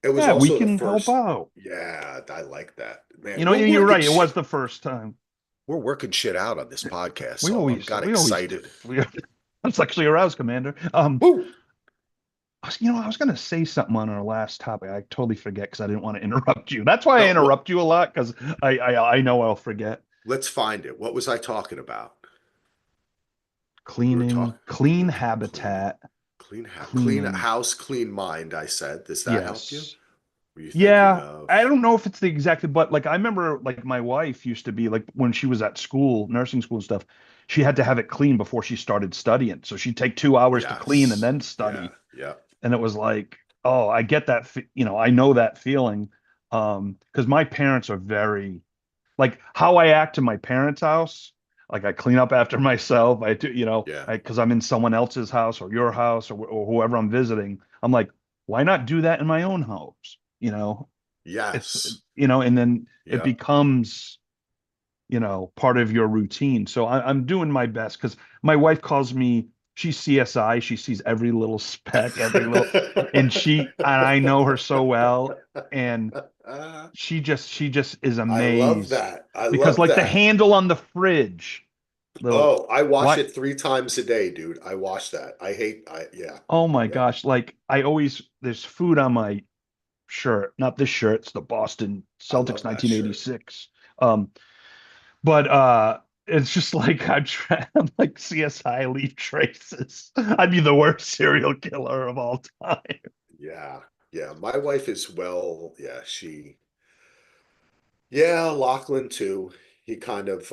It was yeah. We also the can help first. out. Yeah, I like that, man. You know, you're right. It was the first time. We're working shit out on this podcast, We so I'm always got we always do. excited. I'm sexually aroused, Commander. Woo! I was gonna say something on our last topic. I totally forget because I didn't want to interrupt you. That's why I No, what? interrupt you a lot because I know I'll forget. Let's find it. What was I talking about? We were Cleaning, talking. We clean were cleaning, habitat, clean cleaning. house, clean mind. I said. Does that help you? Yes. Were you thinking Yeah, of? I don't know if it's the exact, but like I remember like my wife used to be like when she was at school, nursing school and stuff, she had to have it clean before she started studying. So she'd take 2 hours to clean and Yes. then Yeah. study. Yeah. And it was like, oh, I get that, I know that feeling. Because my parents are very like how I act in my parents' house. Like I clean up after myself. I do, Yeah. because I'm in someone else's house or your house or whoever I'm visiting. I'm like, why not do that in my own house? It's Yes. and then it Yeah. becomes part of your routine. So I'm doing my best because my wife calls me, she's CSI, she sees every little speck, every little, and I know her so well, and she just is I love amazed that. I because love like the that. handle on the fridge, the Oh, I wash what it 3 times a day, dude. I wash that. Yeah. oh my Yeah. gosh, like I always there's food on my shirt, not this shirt, it's the Boston I Celtics love that shirt. 1986. But it's just like I'm like CSI Leave Traces. I'd be the worst serial killer of all time. Yeah. Yeah. My wife is well, yeah, yeah, Lachlan too. He kind of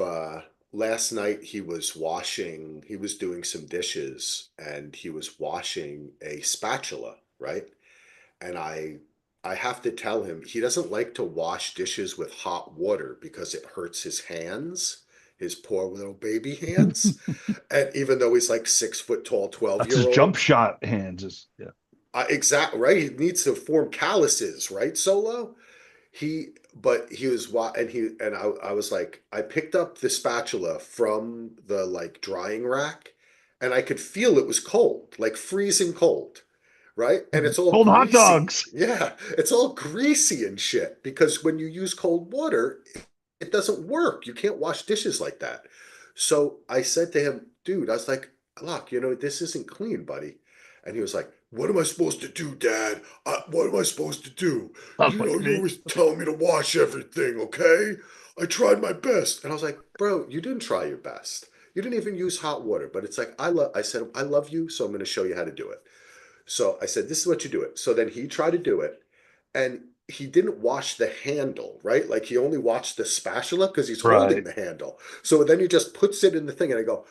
last night he was doing some dishes and he was washing a spatula, right? And I have to tell him he doesn't like to wash dishes with hot water because it hurts his hands, his poor little baby hands. And even though he's like 6 foot tall, 12 That's year his jump old, shot hands. Yeah. Exactly right. He needs to form calluses, right, Solo? But he was and I was like, I picked up the spatula from the like drying rack, and I could feel it was cold, like freezing cold, right? And it's all Cold hot greasy. dogs. Yeah, it's all greasy and shit because when you use cold water, it doesn't work. You can't wash dishes like that. So I said to him, dude, I was like, look, this isn't clean, buddy. And he was like, what am I supposed to do, Dad? What am I supposed to do? Sounds like You me. always tell me to wash everything, okay? I tried my best. And I was like, bro, you didn't try your best. You didn't even use hot water. But it's like, I said, I love you, so I'm going to show you how to do it. So I said, this is what you do it. So then he tried to do it, and he didn't wash the handle, right? Like he only washed the spatula because he's holding Right. the handle. So then he just puts it in the thing, and I go,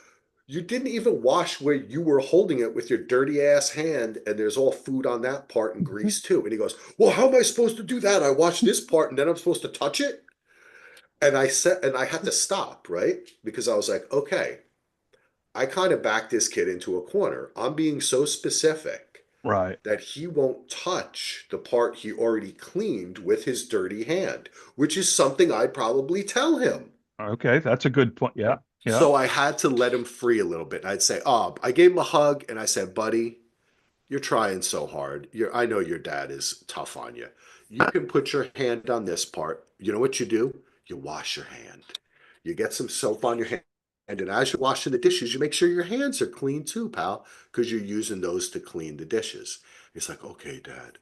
you didn't even wash where you were holding it with your dirty ass hand, and there's all food on that part and grease too. And he goes, well, how am I supposed to do that? I washed this part and then I'm supposed to touch it? And I had to stop, right? Because I was like, okay, I kind of backed this kid into a corner. I'm being so specific Right. that he won't touch the part he already cleaned with his dirty hand, which is something I'd probably tell him. Okay, that's a good point. Yeah. Yeah. So I had to let him free a little bit. I'd say, oh, I gave him a hug and I said, buddy, you're trying so hard. I know your dad is tough on you. You can put your hand on this part. You know what you do? You wash your hand. You get some soap on your hand. And as you're washing the dishes, you make sure your hands are clean too, pal, because you're using those to clean the dishes. He's like, okay, Dad.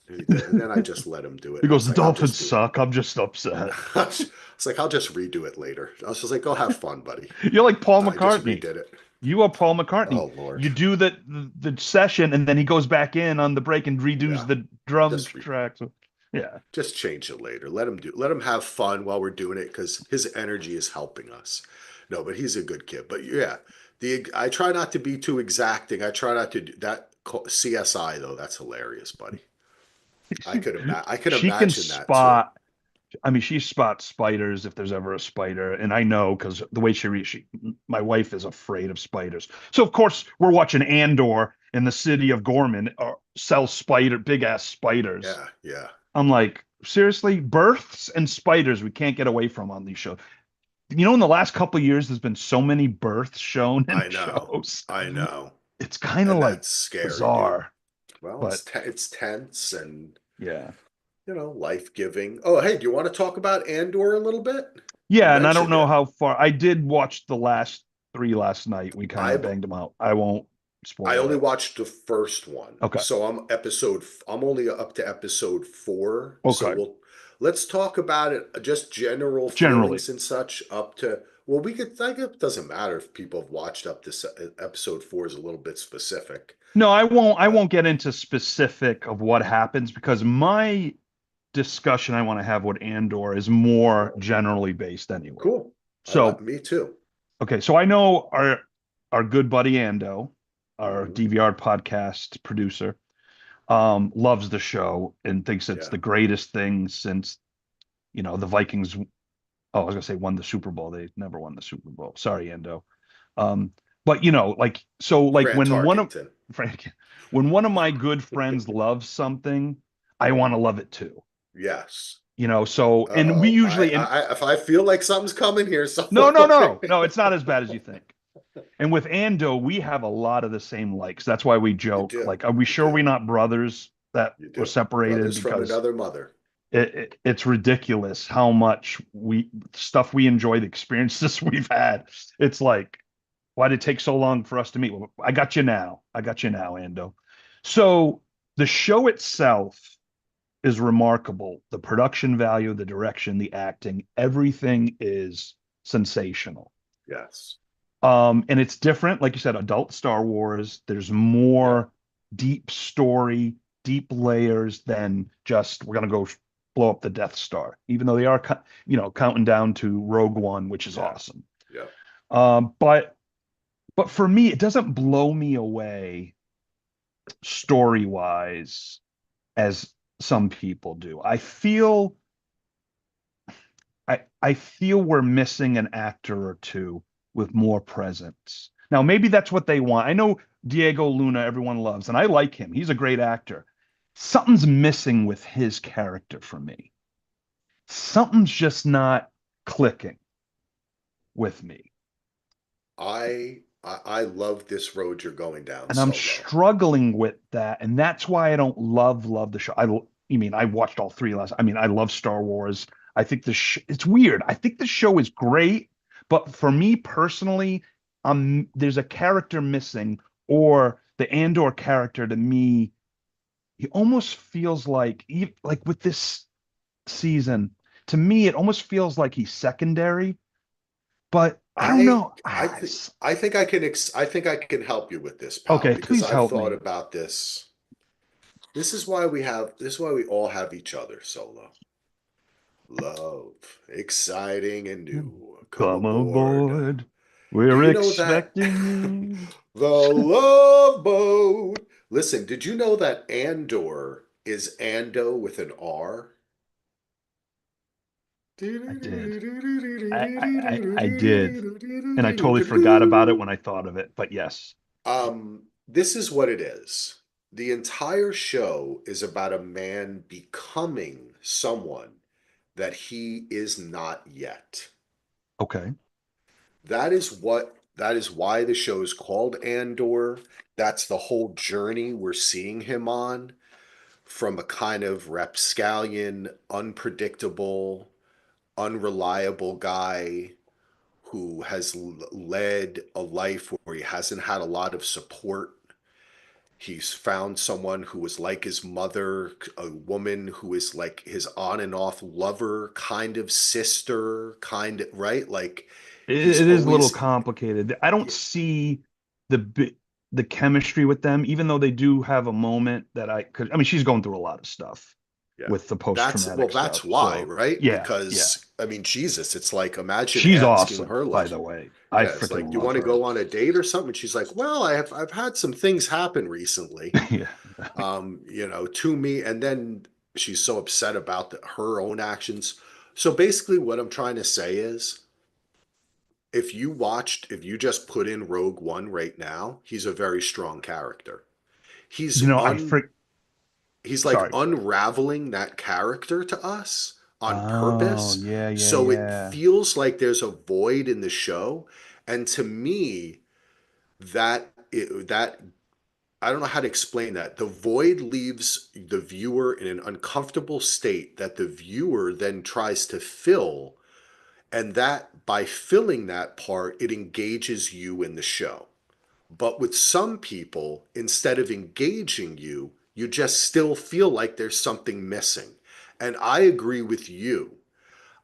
And then I just let him do it. He And I goes, was the like, I'll Dolphins just do suck. I'm just upset. it. It's like, I'll just redo it later. I was just like, go have fun, buddy. You're like Paul I just McCartney. redid it. You are Paul McCartney. Oh, Lord. You do the session and then he goes back in on the break and redoes Yeah. the drum Just re- track. So, yeah. just change it later. Let him have fun while we're doing it because his energy is helping us. No, but he's a good kid. But yeah, the I try not to be too exacting. I try not to do that. CSI though, that's hilarious, buddy. I could She can imagine that too. spot. I mean, she spots spiders if there's ever a spider, and I know because the way my wife is afraid of spiders. So of course we're watching Andor, and the city of Gorman sells big ass spiders. Yeah, yeah. I'm like, seriously, births and spiders we can't get away from on these shows. In the last couple of years, there's been so many births shown in I know, shows. I know, It's kind of and like that's scary, dude. bizarre, Well, but it's tense and yeah. life giving. Oh, hey, do you want to talk about Andor a little bit? You Yeah, and I don't mentioned know it. how far. I did watch the last three last night. We kind I of banged them out. I won't I spoil only it. watched the first one, Okay. so I'm only up to episode 4. So Okay. let's talk about it, just general Generally. feelings and such up to. Well, we could. Like, it doesn't matter if people have watched up to episode 4 is a little bit specific, No, I won't. I but won't get into specific of what happens because my discussion I want to have with Andor is more generally based anyway. cool. I like So, me too. okay, so I know our good buddy Ando, our Hmm. DVR podcast producer, loves the show and thinks it's Yeah, the greatest thing since the Vikings. Oh, I was gonna say won the Super Bowl. They never won the Super Bowl. Sorry, Endo. Um, but like so, like Grant Tarkington. Frank, when one of my good friends loves something, I want to love it too. Yes. So and we Uh-oh. usually and If I feel like something's coming here, so no, no, no, no, it's not as bad as you think. And with Ando, we have a lot of the same likes. That's why we you joke, do. like, are we You sure do. we're not brothers that You were do. separated? Brothers from Because another mother. it's ridiculous how much stuff we enjoy, the experiences we've had. It's like, why did it take so long for us to meet? Well, I got you now. I got you now, Ando. So the show itself is remarkable. The production value, the direction, the acting, everything is sensational. Yes. And it's different, like you said, adult Star Wars. There's Yeah. more deep story, deep layers than just we're gonna go blow up the Death Star, even though they are, counting down to Rogue One, which is Yeah. awesome. Yeah. But for me, it doesn't blow me away story wise as some people do. I feel we're missing an actor or two with more presence. Now, maybe that's what they want. I know Diego Luna, everyone loves, and I like him. He's a great actor. Something's missing with his character for me. Something's just not clicking with me. I love this road you're going down, And I'm Solo. struggling with that. And that's why I don't love the show. I mean, I watched all three last. I mean, I love Star Wars. I think it's weird. I think the show is great, but for me personally, there's a character missing, or the Andor character to me, he almost feels like with this season, to me, it almost feels like he's secondary, but I don't I know. I think I think I can help you with this, pal, Okay, because please I've help thought me. about this. This is why we all have each other, Solo. Love, exciting and new. Come Come aboard. aboard. Do We're you know that expecting you. the Love Boat? Listen, did you know that Andor is Ando with an R? I did. I did. And I totally forgot about it when I thought of it. But yes. This is what it is. The entire show is about a man becoming someone that he is not yet. Okay. That is why the show is called Andor. That's the whole journey we're seeing him on, from a kind of rapscallion, unpredictable, unreliable guy who has led a life where he hasn't had a lot of support. He's found someone who was like his mother, a woman who is like his on and off lover, kind of sister, kind of, right? Like he's It is a little always, complicated. I don't see the the chemistry with them, even though they do have a moment that I could. I mean, she's going through a lot of stuff yeah. with the Well, post-traumatic that's stuff. why, So right? yeah, yeah. Because I mean, Jesus, it's like imagine She's asking awesome, her by like, the way. I yeah, it's freaking like, do you love want to her. go on a date or something? And she's like, well, I've had some things happen recently, Yeah. to me, and then she's so upset about her own actions. So basically, what I'm trying to say is, if you just put in Rogue One right now, he's a very strong character. You He's know, he's like sorry. unraveling that character to us on Oh, purpose. yeah, yeah, So it yeah. feels like there's a void in the show. And to me, that I don't know how to explain that. The void leaves the viewer in an uncomfortable state that the viewer then tries to fill, and that by filling that part, it engages you in the show. But with some people, instead of engaging you, you just still feel like there's something missing. And I agree with you.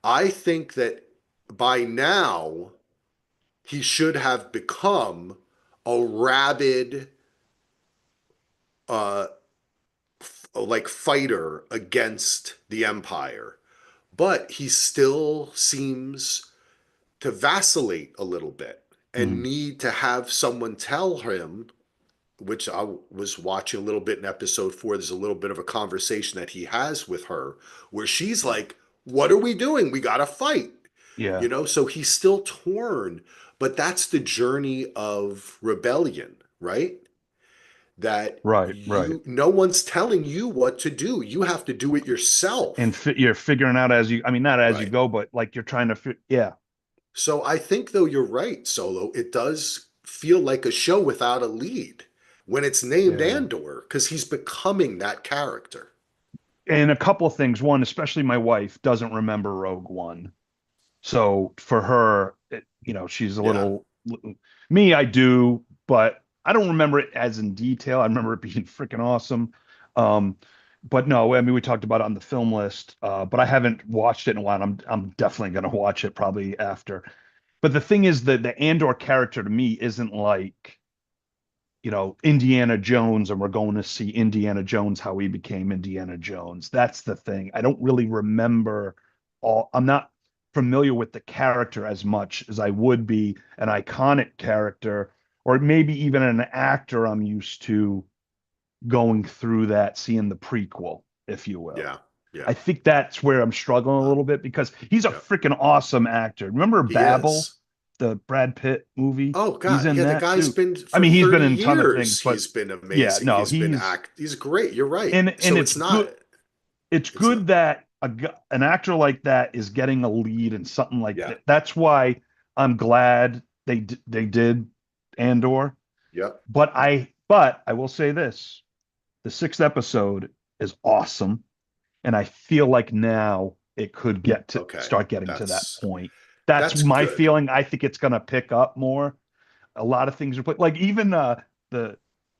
I think that by now, he should have become a rabid, uh, like fighter against the Empire. But he still seems to vacillate a little bit and Mhm. need to have someone tell him, which I was watching a little bit in episode 4. There's a little bit of a conversation that he has with her where she's like, what are we doing? We got to fight. Yeah. So he's still torn, but that's the journey of rebellion, right? That Right, right. no one's telling you what to do. You have to do it And yourself. you're figuring out as you, I mean, not as you Right. go, but like you're trying to, yeah. So I think though you're right, Solo. It does feel like a show without a lead when it's named Yeah. Andor because he's becoming that character. And a couple of things. One, especially my wife doesn't remember Rogue One. So for her, she's a Yeah. little, me, I do, but I don't remember it as in detail. I remember it being freaking awesome. Um, but no, I mean, we talked about it on the film list, but I haven't watched it in a while. I'm definitely going to watch it probably after. But the thing is that the Andor character to me isn't like, Indiana Jones, and we're going to see Indiana Jones, how he became Indiana Jones. That's the thing. I don't really remember I'm not familiar with the character as much as I would be an iconic character, or maybe even an actor I'm used to going through that, seeing the prequel, if you will. Yeah. Yeah. I think that's where I'm struggling a Uh, little bit because he's a yeah. freaking awesome actor. Remember He Babel? is. the Brad Pitt movie. Oh He's God, in yeah, the that guy's too. been I for mean, he's been 30 in a ton of things, years. but He's been yeah, amazing. no, He's great. You're right. and So it's it's not good. It's it's not good that an actor like that is getting a lead in something like yeah. that. That's why I'm glad they did Andor. Yep. But I will say this: the sixth episode is awesome, and I feel like now it could Okay. start getting to that That's point. That's that's my good. feeling. I think it's going to pick up more. A lot of things are like even the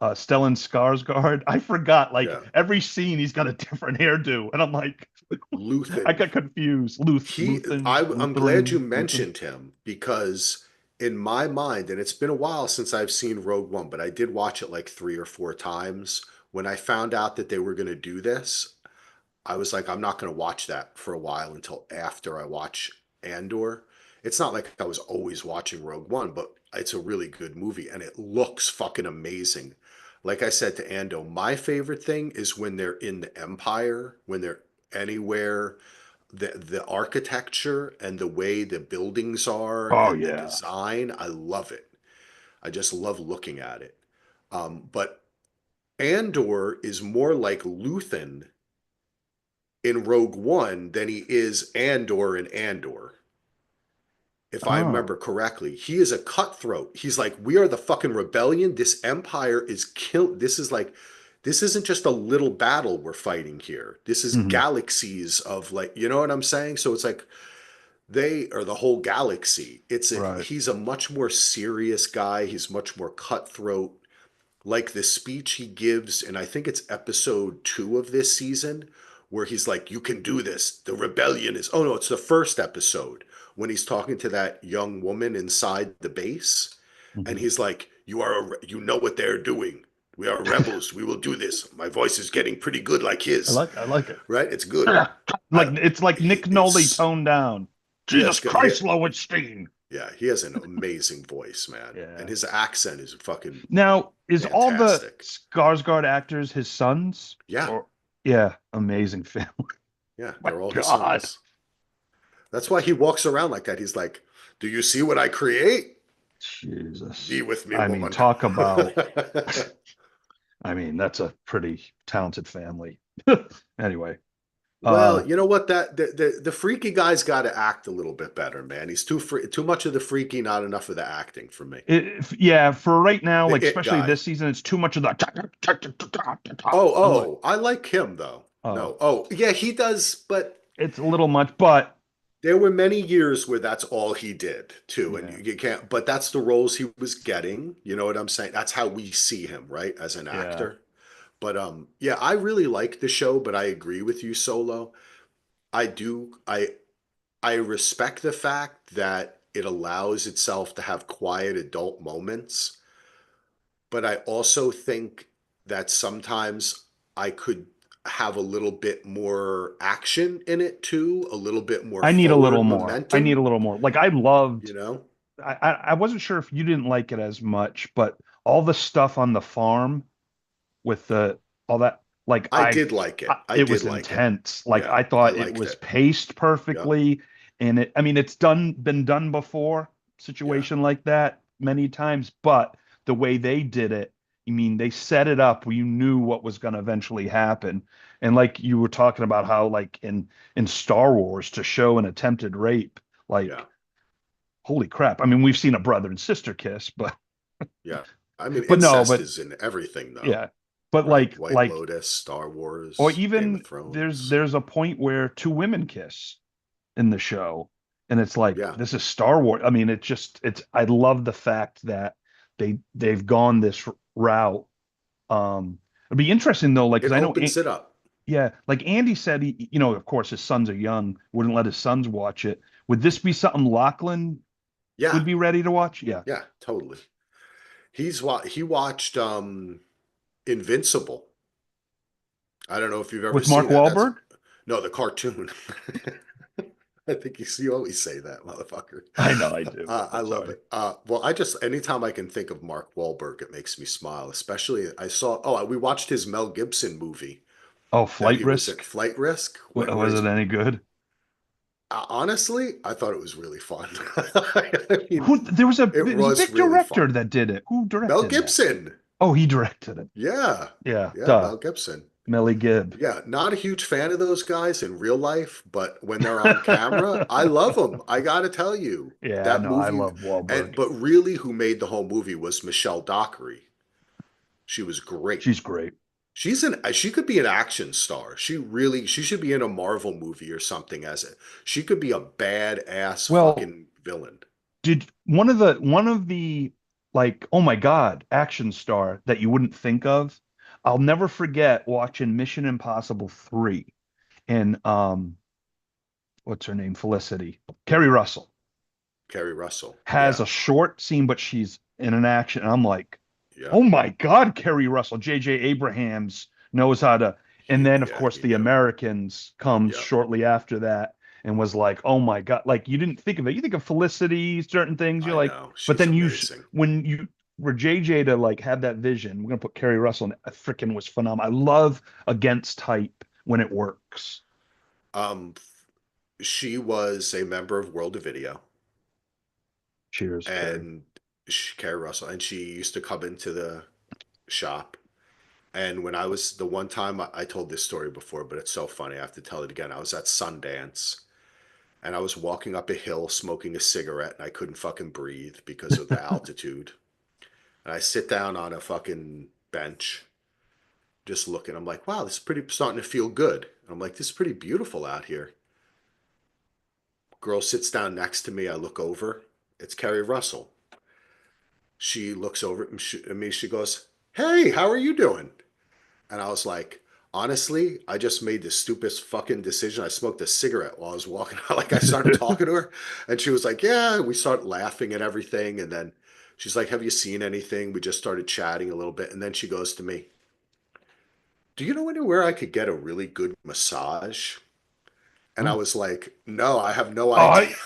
Stellan Skarsgård. I forgot like Yeah. every scene he's got a different hairdo, and I'm like, I Luthen. got confused. I'm glad you Luthen. mentioned him because in my mind, and it's been a while since I've seen Rogue One, but I did watch it like 3 or 4 times. When I found out that they were going to do this, I was like, I'm not going to watch that for a while until after I watch Andor. It's not like I was always watching Rogue One, but it's a really good movie and it looks fucking amazing. Like I said to Ando, my favorite thing is when they're in the Empire, when they're anywhere, the architecture and the way the buildings are Oh and the yeah. design, I love it. I just love looking at it. But Andor is more like Luthen in Rogue One than he is Andor in Andor. If I Oh. remember correctly, he is a cutthroat. He's like, we are the fucking rebellion. This empire is killed. This isn't just a little battle we're fighting here. This is Mhm. galaxies of like, you know what I'm saying? So it's like they are the whole galaxy. Right. He's a much more serious guy. He's much more cutthroat. Like the speech he gives, and I think it's episode 2 of this season, where he's like, "You can do this. The rebellion is." Oh no, it's the first episode when he's talking to that young woman inside the base, and Mhm. he's like, you know what they're doing. We are rebels. We will do this." My voice is getting pretty good, like his, I like it. right? It's good. Like it's like Nick Nolte It's toned down. yeah, Jesus it's good. Christ, Lowenstein. Yeah, he has an amazing voice, man, and Yeah. his accent is fucking Now, is all the fantastic. Skarsgård actors his sons? Yeah, Or yeah, amazing family. yeah, My they're all his God. sons. That's why he walks around like that. He's like, "Do you see what I create? Be Jesus. with me, I mean, woman." talk about, I mean, that's a pretty talented family. Anyway, Well, uh, you know what? That the freaky guy's got to act a little bit better, man. He's too much of the freaky, not enough of the acting for me. yeah, for right now, The like it especially guy. this season, it's too much of the. Oh, I'm like, I like him though. oh, No, oh yeah, he does. But it's a little much, but there were many years where that's all he did too, and yeah, you can't. But that's the roles he was getting. You know what I'm saying? That's how we see him, right, as an yeah. actor. But yeah, I really like the show, but I agree with you, Solo. I do I respect the fact that it allows itself to have quiet adult moments, but I also think that sometimes I could have a little bit more action in it too, a little bit more I need a little forward more. I need a momentum, little more. Like I loved. you know? I wasn't sure if you didn't like it as much, but all the stuff on the farm with the all that, like I did like it. I it did was like it. intense. Like Yeah, I I thought it liked was it. paced Yep. perfectly, and I mean, it's been done before, Yeah. situation like that many times, but the way they did it, I mean, they set it up where you knew what was going to eventually happen, and like you were talking about how, like in Star Wars, to show an attempted rape, Yeah. like holy crap. I mean, we've seen a brother and sister kiss, Yeah. I mean, but no, incest but is in everything though, yeah, but right? White like Lotus, Star or Wars, Game of even Thrones. there's a point where two women kiss in the show, and it's like Yeah. this is Star Wars. I mean, it's I love the fact that they've gone this route. It'd be interesting though, like It because I know opens it up. yeah, like Andy said, of course his sons are young, wouldn't let his sons watch it. Would this be something Lachlan Yeah. would be ready to watch? Yeah, Yeah, totally. He watched Invincible. I don't know if you've ever with Mark seen that. That's Wahlberg. no, the cartoon. I think you always say that, motherfucker. I know I do. I I'm love sorry. it. Well, I just anytime I can think of Mark Wahlberg, it makes me smile. Especially I saw. Oh, we watched his Mel Gibson movie Oh, that Flight he was at Risk. Flight Risk, where Was he's it any good? Honestly, I thought it was really fun. I mean, Who there was a it it was a was big really director fun. that did it. Who Mel directed that? Gibson. Oh, he directed it. Yeah. Yeah, Yeah, duh. Mel Gibson. Melly Gibb. Yeah, not a huge fan of those guys in real life, but when they're on camera, I love them. I gotta tell you, Yeah, that no, I movie, love and Wahlberg. but really, who made the whole movie was Michelle Dockery. She was great. She's great. She could be an action star. She should be in a Marvel movie or something as it. She could be a badass Well, fucking villain. did one of the like, oh my God, action star that you wouldn't think of? I'll never forget watching Mission Impossible 3 and what's her name? Felicity. Kerry Russell Carrie Russell. has Yeah. a short scene, but she's in an action. And I'm like, oh Yep. my God, Kerry Russell. J.J. Abrahams knows how to. And then, of Yeah, course, he The knew. Americans comes Yep. shortly after that and was like, oh my God. Like, you didn't think of it. You think of Felicity, certain things, you're I like, know. but She's then amazing. when you were JJ to like have that vision, we're going to put Kerry Russell in it, freaking was phenomenal. I love against type when it works. Um, she was a member of World of Video, Cheers, Kerry. and Carrie Russell, and she used to come into the shop. And when I was the one time I told this story before, but it's so funny, I have to tell it again. I was at Sundance and I was walking up a hill smoking a cigarette and I couldn't fucking breathe because of the altitude. And I sit down on a fucking bench just looking. I'm like, wow, this is pretty starting to feel good. And I'm like, this is pretty beautiful out here. Girl sits down next to me. I look over. It's Carrie Russell. She looks over at me. She goes, hey, how are you doing? And I was like, honestly, I just made the stupidest fucking decision. I smoked a cigarette while I was walking out. Like I started talking to her and she was like, yeah, we started laughing and everything. And then she's like, have you seen anything? We just started chatting a little bit. And then she goes to me, do you know anywhere I could get a really good massage? And I Oh, was like, no, I have no oh, idea.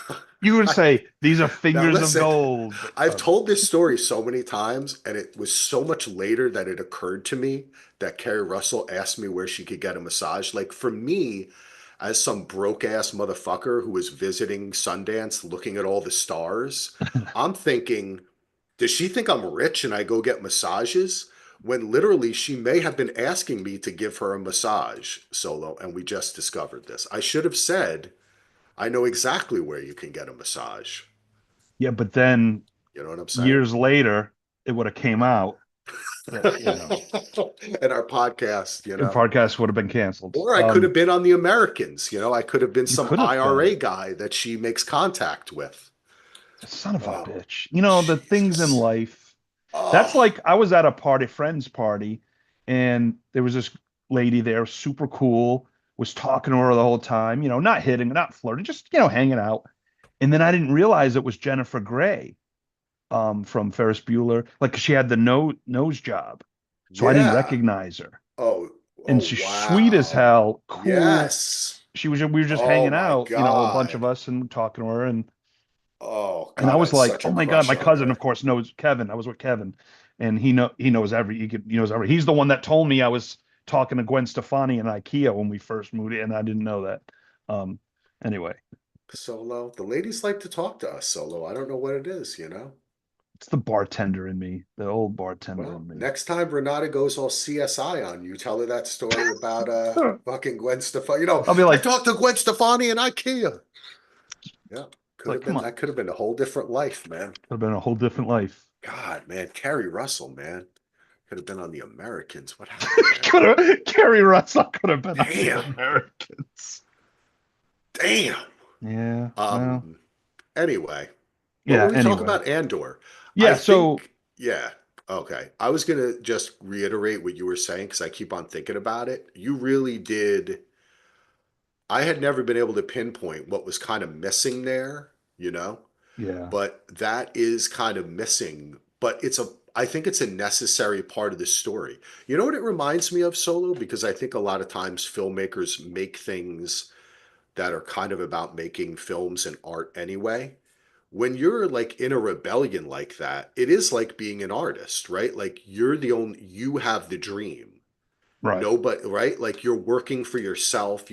you would I, say these are now fingers of listen, gold. But, I've told this story so many times, and it was so much later that it occurred to me that Carrie Russell asked me where she could get a massage. Like for me, as some broke ass motherfucker who was visiting Sundance looking at all the stars, I'm thinking, does she think I'm rich and I go get massages? When literally she may have been asking me to give her a massage solo, and we just discovered this. I should have said, I know exactly where you can get a massage. yeah, but then You know what I'm saying? years later, it would have came out that, In our podcast, the podcast would have been canceled. or I could have been on the Americans, I could have been You some could have IRA been. guy that she makes contact with. Son of a Oh, bitch. The things in Jesus. life. That's Oh, like I was at a party, friend's party, and there was this lady there, super cool, was talking to her the whole time, not hitting, not flirting, just, hanging out. And then I didn't realize it was Jennifer Grey, from Ferris Bueller. Like she had the nose job. So I didn't yeah. recognize her. Oh, And oh, she's sweet as wow. hell, cool. Yes. We were just Oh hanging my out, a bunch of God. us and talking to her, Oh and I God, I was had like, such a "Oh my God!" crush My on cousin, of her. course, knows Kevin. I was with Kevin, and he knows he knows every. He's the one that told me I was talking to Gwen Stefani in IKEA when we first moved, and I didn't know that. Um, anyway, Solo. The ladies like to talk to us, Solo. I don't know what it is. it's the bartender in me, the old bartender Well, in me. next time Renata goes all CSI on you, tell her that story about I'll fucking Gwen Stefani. be I like, talked to Gwen Stefani in IKEA. Yeah, could like, have come been on, that could have been a whole different life, man. could have been a whole different life. God, man, Carrie Russell, man, could have been on the Americans. What happened there? Could have Carrie Russell could have been on the Damn, Americans. damn. Yeah, well, Um. Anyway, what were yeah. we talking Anyway, about? Andor. I yeah. So think. Yeah. Okay. I was gonna just reiterate what you were saying because I keep on thinking about it. You really did. I had never been able to pinpoint what was kind of missing there, yeah, but that is kind of missing. But I think it's a necessary part of the story. You know what it reminds me of, Solo? Because I think a lot of times filmmakers make things that are kind of about making films and art anyway. When you're like in a rebellion like that, it is like being an artist, right? Like you have the dream. right. Nobody, right? Like you're working for yourself.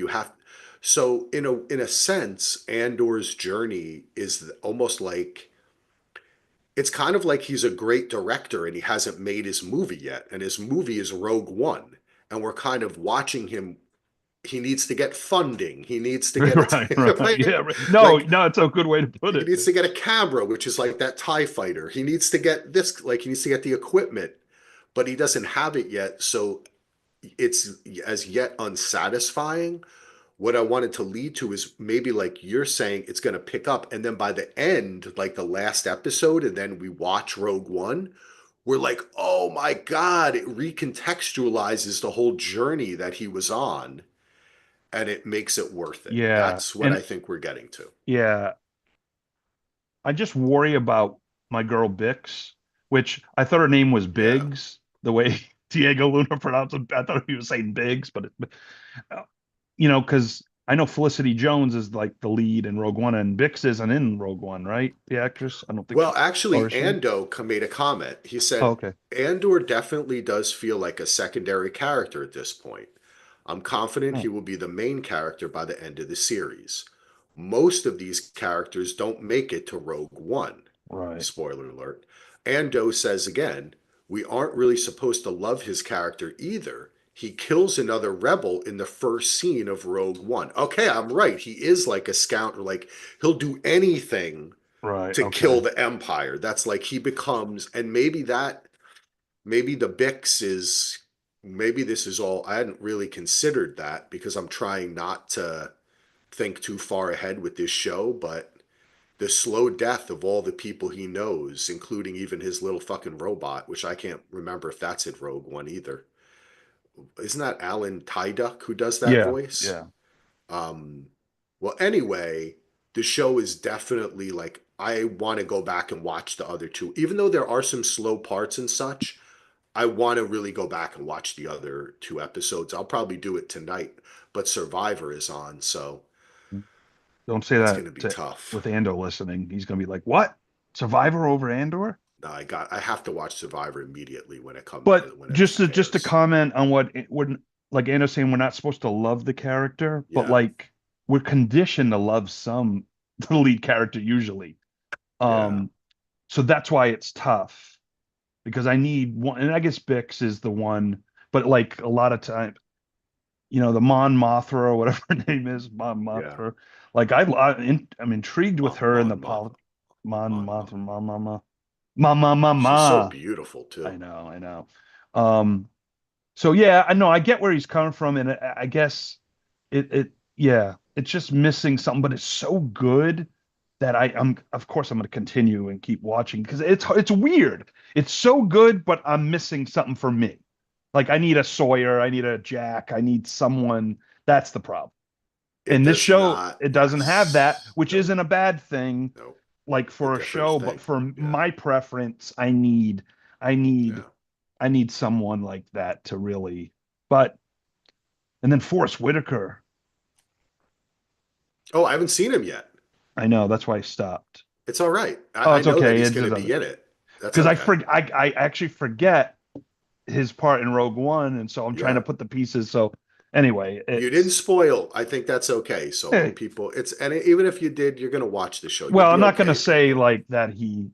So in a sense, Andor's journey is almost like it's kind of like he's a great director and he hasn't made his movie yet, and his movie is Rogue One, and we're kind of watching him. He needs to get funding. He needs to get Right, right. a Yeah. Right. No, like no, it's a good way to put he it. needs to get a camera, which is like that TIE fighter. He needs to get this, like he needs to get the equipment, but he doesn't have it yet. So it's as yet unsatisfying. What I wanted to lead to is maybe like you're saying it's going to pick up. And then by the end, like the last episode, and then we watch Rogue One, we're like, oh my God, it recontextualizes the whole journey that he was on and it makes it worth it. Yeah. That's what I And think we're getting to. yeah, I just worry about my girl Bix, which I thought her name was Yeah. Biggs, the way Diego Luna pronounced it. I thought he was saying Biggs, but uh, because I know Felicity Jones is like the lead in Rogue One, and Bix isn't in Rogue One, right? The actress. I don't think Well, she, or actually, is she? Made a comment. He Oh, said, okay. Andor definitely does feel like a secondary character at this point. I'm confident Oh, he will be the main character by the end of the series. Most of these characters don't make it to Rogue One. right, Spoiler alert. Ando says again, we aren't really supposed to love his character either. He kills another rebel in the first scene of Rogue One. Okay, I'm right. He is like a scoundrel. Like, he'll do anything right. to Okay. kill the empire. That's like he becomes, and maybe the Bix is, maybe this is all, I hadn't really considered that because I'm trying not to think too far ahead with this show, but the slow death of all the people he knows, including even his little fucking robot, which I can't remember if that's in Rogue One either. Isn't that Alan Tyduck who does that Yeah, voice? yeah. Um, well, anyway, the show is definitely like I want to go back and watch the other two, even though there are some slow parts and such. I want to really go back and watch the other two episodes. I'll probably do it tonight, but Survivor is on, so Don't say it's that going to be to tough. with Andor listening. He's gonna be like, "What? Survivor over Andor?" No, I have to watch Survivor immediately when it comes But when it just to airs. comment on what we're like Anna's saying, we're not supposed to love the character, but Yeah, like we're conditioned to love some the lead character usually. yeah, Um, so that's why it's tough because I need one, and I guess Bix is the one, but like a lot of time, the Mon Mothra or whatever her name is, Mon yeah. Mothra. Like I'm intrigued with her in the Mon Mothra, She's so Ma. beautiful I too. know, I know. Um, So yeah, I know I get where he's coming from, and I guess yeah, it's just missing something, but it's so good that I'm of course I'm going to continue and keep watching because it's weird. It's so good, but I'm missing something for me. Like I need a Sawyer, I need a Jack, I need someone. That's the problem. It And this does show, not. it doesn't have that, Yes. which Nope. isn't a bad thing, Nope. like A for a different show, but thing. for Yeah. my preference, I need, Yeah. I need someone like that to really. But and then Forrest Whitaker. Oh, I haven't seen him yet. I know that's why I stopped. It's all right. Oh, I it's know that okay. he's It going to doesn't be in it. That's because okay. I actually forget his part in Rogue One, and so I'm trying to Yeah. put the pieces. So anyway, You didn't it's spoil. I think that's okay. So when hey, people, it's, and even if you did, you're going to watch the show. You'll well, I'm be not gonna okay, say people. like that he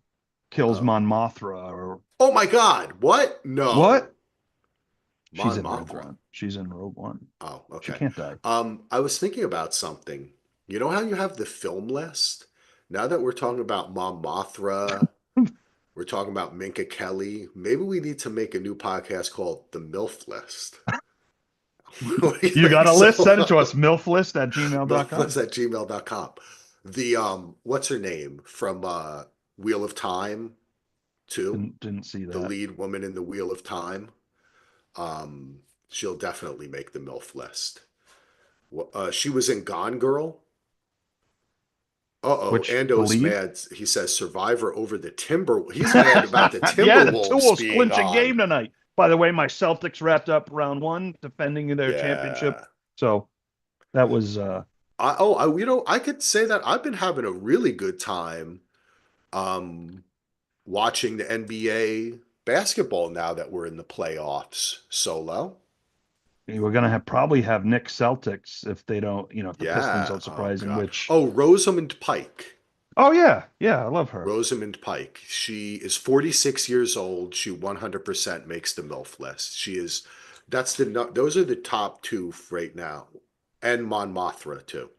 kills Oh. Mon Mothra or Oh my God. What? No. what. She's Mon in Rogue Mothra. One. She's in Rogue One. Oh, She okay. can't die. I was thinking about something. You know how you have the film list? Now that we're talking about Mon Mothra, we're talking about Minka Kelly. Maybe we need to make a new podcast called The MILF List. What do you You got think? a list? Send it to So, us. Milflist at gmail.com. MILFlist@gmail.com. The what's her name from Wheel of Time too? Didn't see The that. lead woman in the Wheel of Time. Um, she'll definitely make the MILF list. She was in Gone Girl. Uh-oh, Which the Ando's lead? mad. He says Survivor over the Timber. He's mad about the Yeah, the Timberwolves Timberwolves being clinch a on. game tonight. By the way, my Celtics wrapped up round one, defending their championship. Yeah. So that was I could say that I've been having a really good time um, watching the NBA basketball now that we're in the playoffs solo. we're gonna have probably have Nick Celtics if they don't, if the Pistons Yeah. don't Oh surprise him, God. which, Oh, Rosamund Pike. oh yeah, yeah, I love her. Rosamund Pike. She is 46 years old. She 100% makes the MILF list. She is, those are the top two right now. And Mon Mothra, too.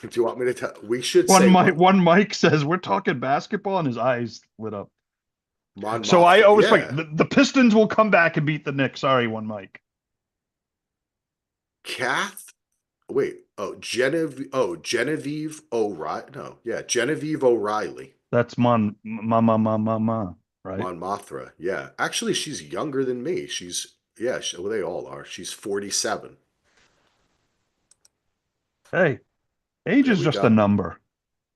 Do you want me to tell? We should say One Mike says we're talking basketball, and his eyes lit up. Mon So I Mothra. always forget Yeah. the Pistons will come back and beat the Knicks. Sorry, one Mike. Kath. Wait. Genevieve O'Reilly. No. Yeah. Genevieve O'Reilly. That's Ma, right? Mon Mothra. Yeah. Actually, she's younger than me. Yeah, well, they all are. She's 47. Hey, age There is we just a go. number.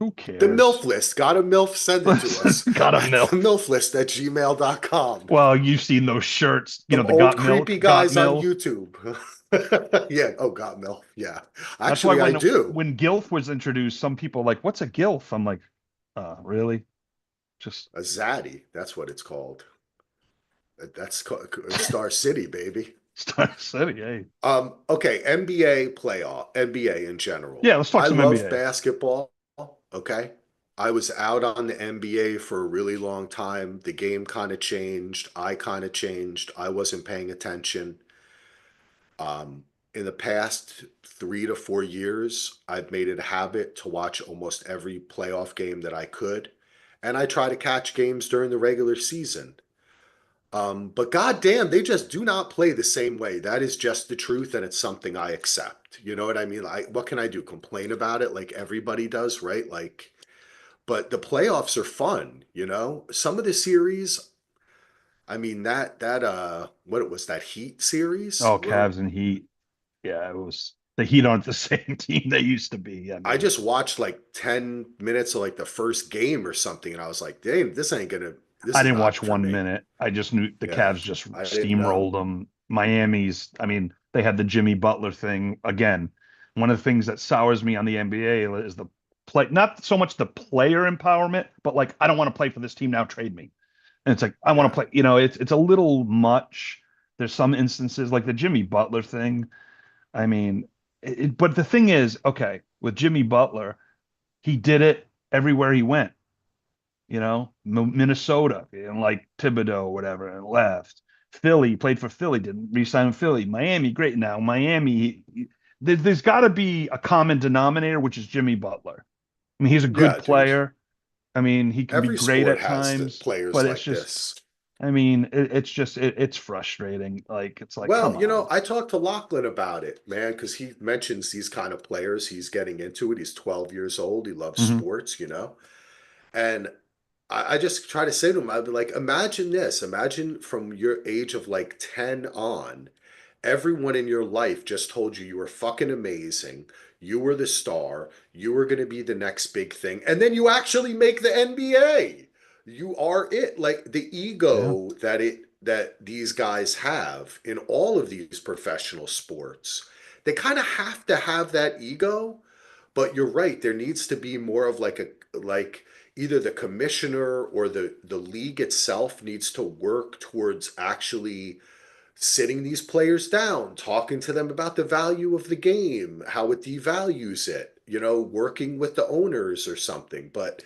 Who The MILF cares? list. Got a MILF? Send it to us Got a at the milk. MILF list at gmail.com. Well, you've seen those shirts, Some the old got creepy milk, got guys on milk. YouTube. Yeah. Oh, got MILF. Yeah. That's why Actually, I do. when GILF was introduced, some people are like, "What's a GILF?" I'm like, really? Just A Zaddy. That's what it's called. That's Star City, baby. Star City, hey. Okay, NBA playoff, NBA in general. Yeah, let's talk I some love NBA. basketball. Okay. I was out on the NBA for a really long time. The game kind of changed. I kind of changed. I wasn't paying attention. Um, in the past 3 to 4 years, I've made it a habit to watch almost every playoff game that I could. And I try to catch games during the regular season. But goddamn, they just do not play the same way. That is just the truth, and it's something I accept. You know what I mean? What can I do? Complain about it like everybody does, right? Like, but the playoffs are fun, you know? Some of the series, I mean, what it was, that Heat series? Oh, Cavs and Heat. Yeah, it was the Heat aren't the same team they used to be. I I mean, just watched like 10 minutes of like the first game or something, and I was like, damn, this I is didn't not watch for one me. minute. I just knew the Yeah, Cavs just I didn't know. steamrolled them. Miami's, I mean, they had the Jimmy Butler thing again. One of the things that sours me on the NBA is the play, not so much the player empowerment, but like, I don't want to play for this team now, trade me. And it's like, I want to Yeah. play, it's a little much. There's some instances like the Jimmy Butler thing. I mean, but the thing is, okay, with Jimmy Butler, he did it everywhere he went. Minnesota and like Thibodeau or whatever, and left. Philly played for Philly, didn't resign with Philly. Miami, great now. Miami, there's got to be a common denominator, which is Jimmy Butler. I mean, he's a good Yeah, dude. player. I mean, he can be Every great sport at has the times, players but it's like just, this. I mean, it's just, it's frustrating. Like, it's like, Well, come on. I talked to Lachlan about it, man, because he mentions these kind of players. He's getting into it. He's 12 years old. He loves Hmm. sports. And I just try to say to him, I'd be like, imagine this. Imagine from your age of like 10 on, everyone in your life just told you were fucking amazing. You were the star. You were going to be the next big thing. And then you actually make the NBA. You are it. Like the Yeah. ego that these guys have in all of these professional sports. They kind of have to have that ego, but you're right. There needs to be more of like either the commissioner or the league itself needs to work towards actually sitting these players down, talking to them about the value of the game, how it devalues it, working with the owners or something. But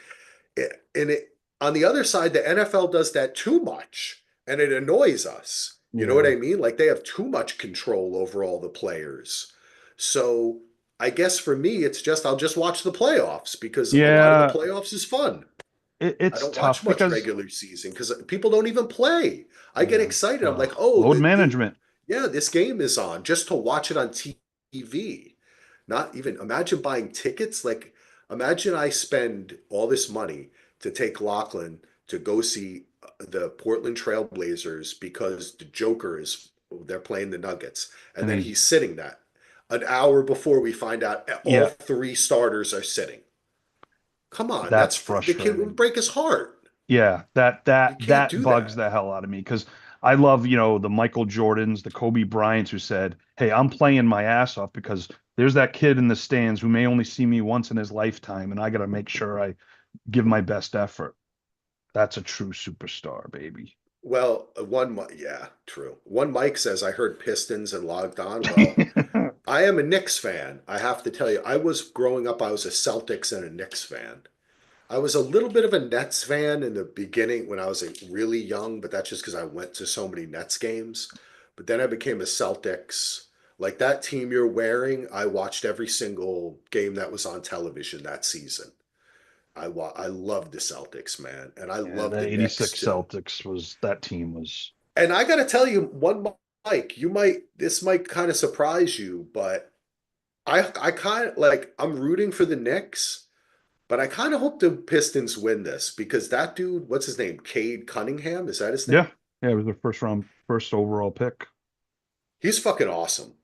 on the other side, the NFL does that too much and it annoys us. You know what Yeah. I mean? Like they have too much control over all the players. So I guess for me, it's just I'll just watch the playoffs because a lot of the Yeah. playoffs is fun. I It's don't watch tough much because, regular season because people don't even play. I get yeah, excited. I'm like, oh, load management. yeah, this game is on just to watch it on TV. Not even imagine buying tickets. Like, imagine I spend all this money to take Lachlan to go see the Portland Trail Blazers because the Joker they're playing the Nuggets, and And then he's, he's sitting that an hour before we find out all yeah, three starters are sitting. Come on, that's the kid would frustrating. break his heart. Yeah, that that You can't that do bugs that. the hell out of me because I love, the Michael Jordans, the Kobe Bryants who said, "Hey, I'm playing my ass off because there's that kid in the stands who may only see me once in his lifetime, and I got to make sure I give my best effort." That's a true superstar, baby. Well, yeah, true. One Mike says I heard Pistons and logged on. Well, I am a Knicks fan. I have to tell you, I was growing up, I was a Celtics and a Knicks fan. I was a little bit of a Nets fan in the beginning when I was really young, but that's just because I went to so many Nets games. But then I became a Celtics. Like that team you're wearing, I watched every single game that was on television that season. I love the Celtics, man, and I Yeah, love that the Knicks 86 too. Celtics was that team was And I got to tell you, one Mike, this might kind of surprise you, but I kind of like I'm rooting for the Knicks, but I kind of hope the Pistons win this because that dude, what's his name? Cade Cunningham, is that his yeah. name? Yeah, it was their first overall pick. He's fucking awesome.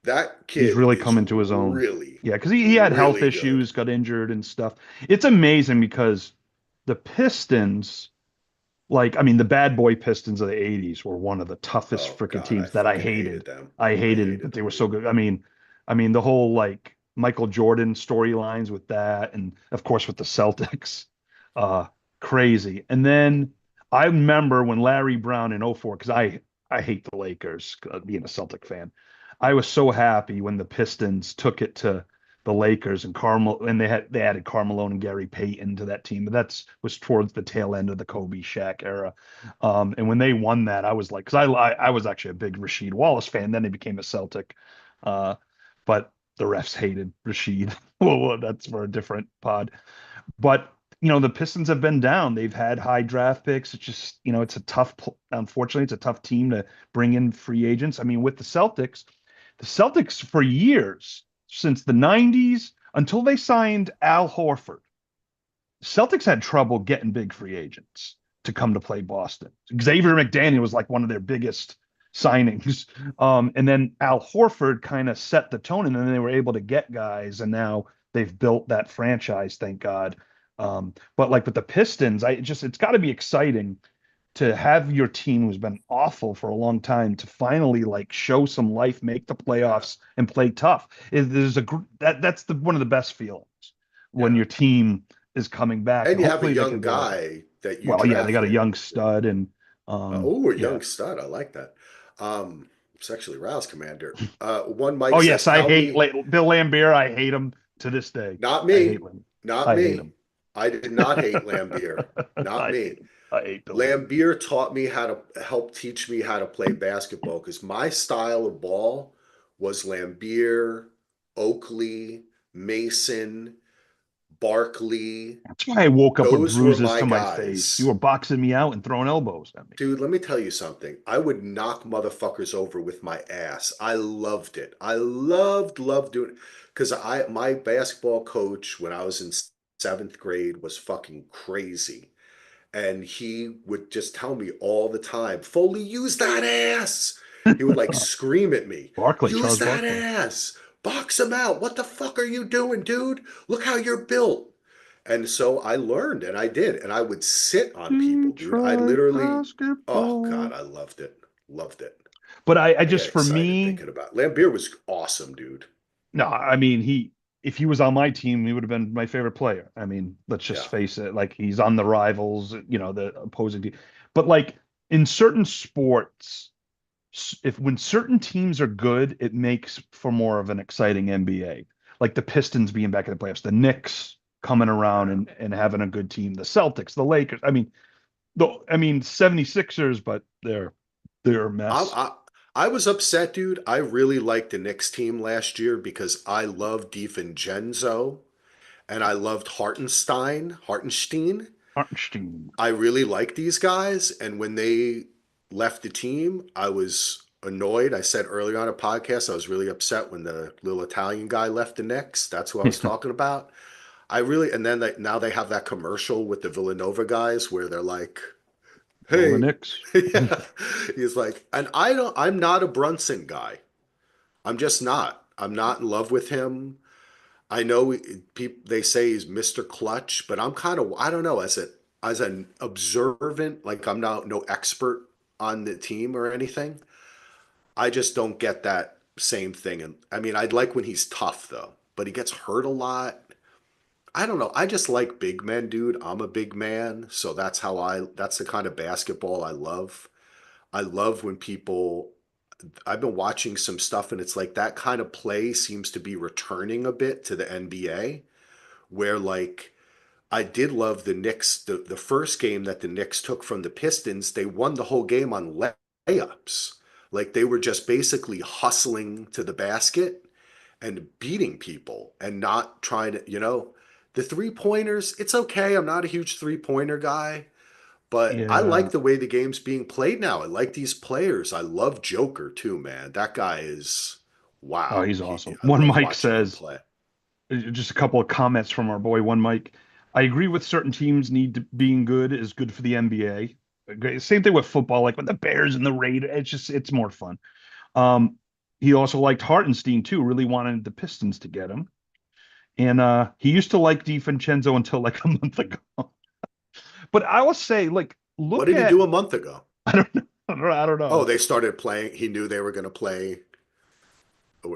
That He's kid really is come into his own. really, Yeah, because he had health really good. issues, got injured and stuff. It's amazing because the Pistons, like, I mean, the bad boy Pistons of the 80s were one of the toughest Oh freaking God, I teams that I fucking hated hated. them. I I hated, but hated they them, were so dude. good. I mean, the whole like Michael Jordan storylines with that, and of course with the Celtics, uh, crazy. And then I remember when Larry Brown in '04, because I hate the Lakers, being a Celtic fan. I was so happy when the Pistons took it to the Lakers and Carmel, and they added Carmelo and Gary Payton to that team. But that's was towards the tail end of the Kobe Shaq era. And when they won that, I was like, because I was actually a big Rasheed Wallace fan. Then he became a Celtic, uh, but the refs hated Rasheed. Well, that's for a different pod. But the Pistons have been down. They've had high draft picks. It's just it's a unfortunately, it's a tough team to bring in free agents. I mean, with the Celtics for years since the '90s until they signed Al Horford. Celtics had trouble getting big free agents to come to play Boston. Xavier McDaniel was like one of their biggest signings. And then Al Horford kind of set the tone, and then they were able to get guys, and now they've built that franchise, thank God. But like with the Pistons, it's got to be exciting to have your team who's been awful for a long time to finally like show some life, make the Yeah, playoffs, and play tough. There's that's the one of the best feelings when yeah. your team is coming back, And and you have a hopefully they can young build up. guy that you Well, yeah, they got a drafted. young stud, and Oh, a yeah. young stud. I like that. Sexually roused commander. One Oh Mike says, yes, I tell hate me, Bill Lambier. I hate him to this day. not I hate me, him. not I hate me. him. I did not hate Lambeer. Not I me. hate him. I hate Bill Lambier. Lambeer taught me how to help teach me how to play basketball because my style of ball was Lambeer, Oakley, Mason, Barkley. That's why I woke up with Those were bruises my to my face. You guys. were boxing me out and throwing elbows at me. Dude, let me tell you something. I would knock motherfuckers over with my ass. I loved it. I loved doing it. Because my basketball coach when I was in seventh grade was fucking crazy. And he would just tell me all the time, Foley, use that ass. He would like scream at me, Barkley, use Charles that Barkley. ass. Box him out. What the fuck are you doing, dude? Look how you're built. And so I learned and I did. And I would sit on people, dude. I Detroit literally, oh God, basketball. I loved it. Loved it. But I I get just for excited me, thinking about it. Lambeer was awesome, dude. no, I mean if he was on my team, he would have been my favorite player. I mean, let's just Yeah. face it, like he's on the rivals, the opposing team. But like in certain sports, if when certain teams are good, it makes for more of an exciting NBA. Like the Pistons being back in the playoffs, the Knicks coming around Yeah. and having a good team, the Celtics, the Lakers. I mean 76ers, but they're a I, mess. I I was upset, dude. I really liked the Knicks team last year because I loved DiVincenzo and I loved Hartenstein. Hartenstein. I really liked these guys, and when they left the team, I was annoyed. I said earlier on a podcast, I was really upset when the little Italian guy left the Knicks. That's who I was talking about. And then now they have that commercial with the Villanova guys where they're like, Go the hey, Knicks. yeah. He's like, and I'm not a Brunson guy. I'm just not. I'm not in love with him. I know people they say he's Mr. Clutch, but I'm kind of I don't know as an observant, like I'm not no expert on the team or anything. I just don't get that same thing. And I mean, I'd like when he's tough though, but he gets hurt a lot. I don't know. I just like big men, dude. I'm a big man, so that's the kind of basketball I love. I love when people I've been watching some stuff and it's like that kind of play seems to be returning a bit to the NBA where like I did love the Knicks the first game that the Knicks took from the Pistons, they won the whole game on layups. Like they were just basically hustling to the basket and beating people and not trying to, the three pointers, it's okay. I'm not a huge three-pointer guy, but I Yeah. like the way the game's being played now. I like these players. I love Joker too, man. That guy is Oh, wow. he's awesome. I One love Mike watching him says, play. just a couple of comments from our boy One Mike. I agree with certain teams being good is good for the NBA. Same thing with football, like with the Bears and the Raiders. It's more fun. Um, he also liked Hartenstein too. Really wanted the Pistons to get him, and he used to like DiVincenzo until like a month ago. But I will say, like, What look did he at do a month ago? I don't know. I don't Oh, know. they started playing. He knew they were going to play.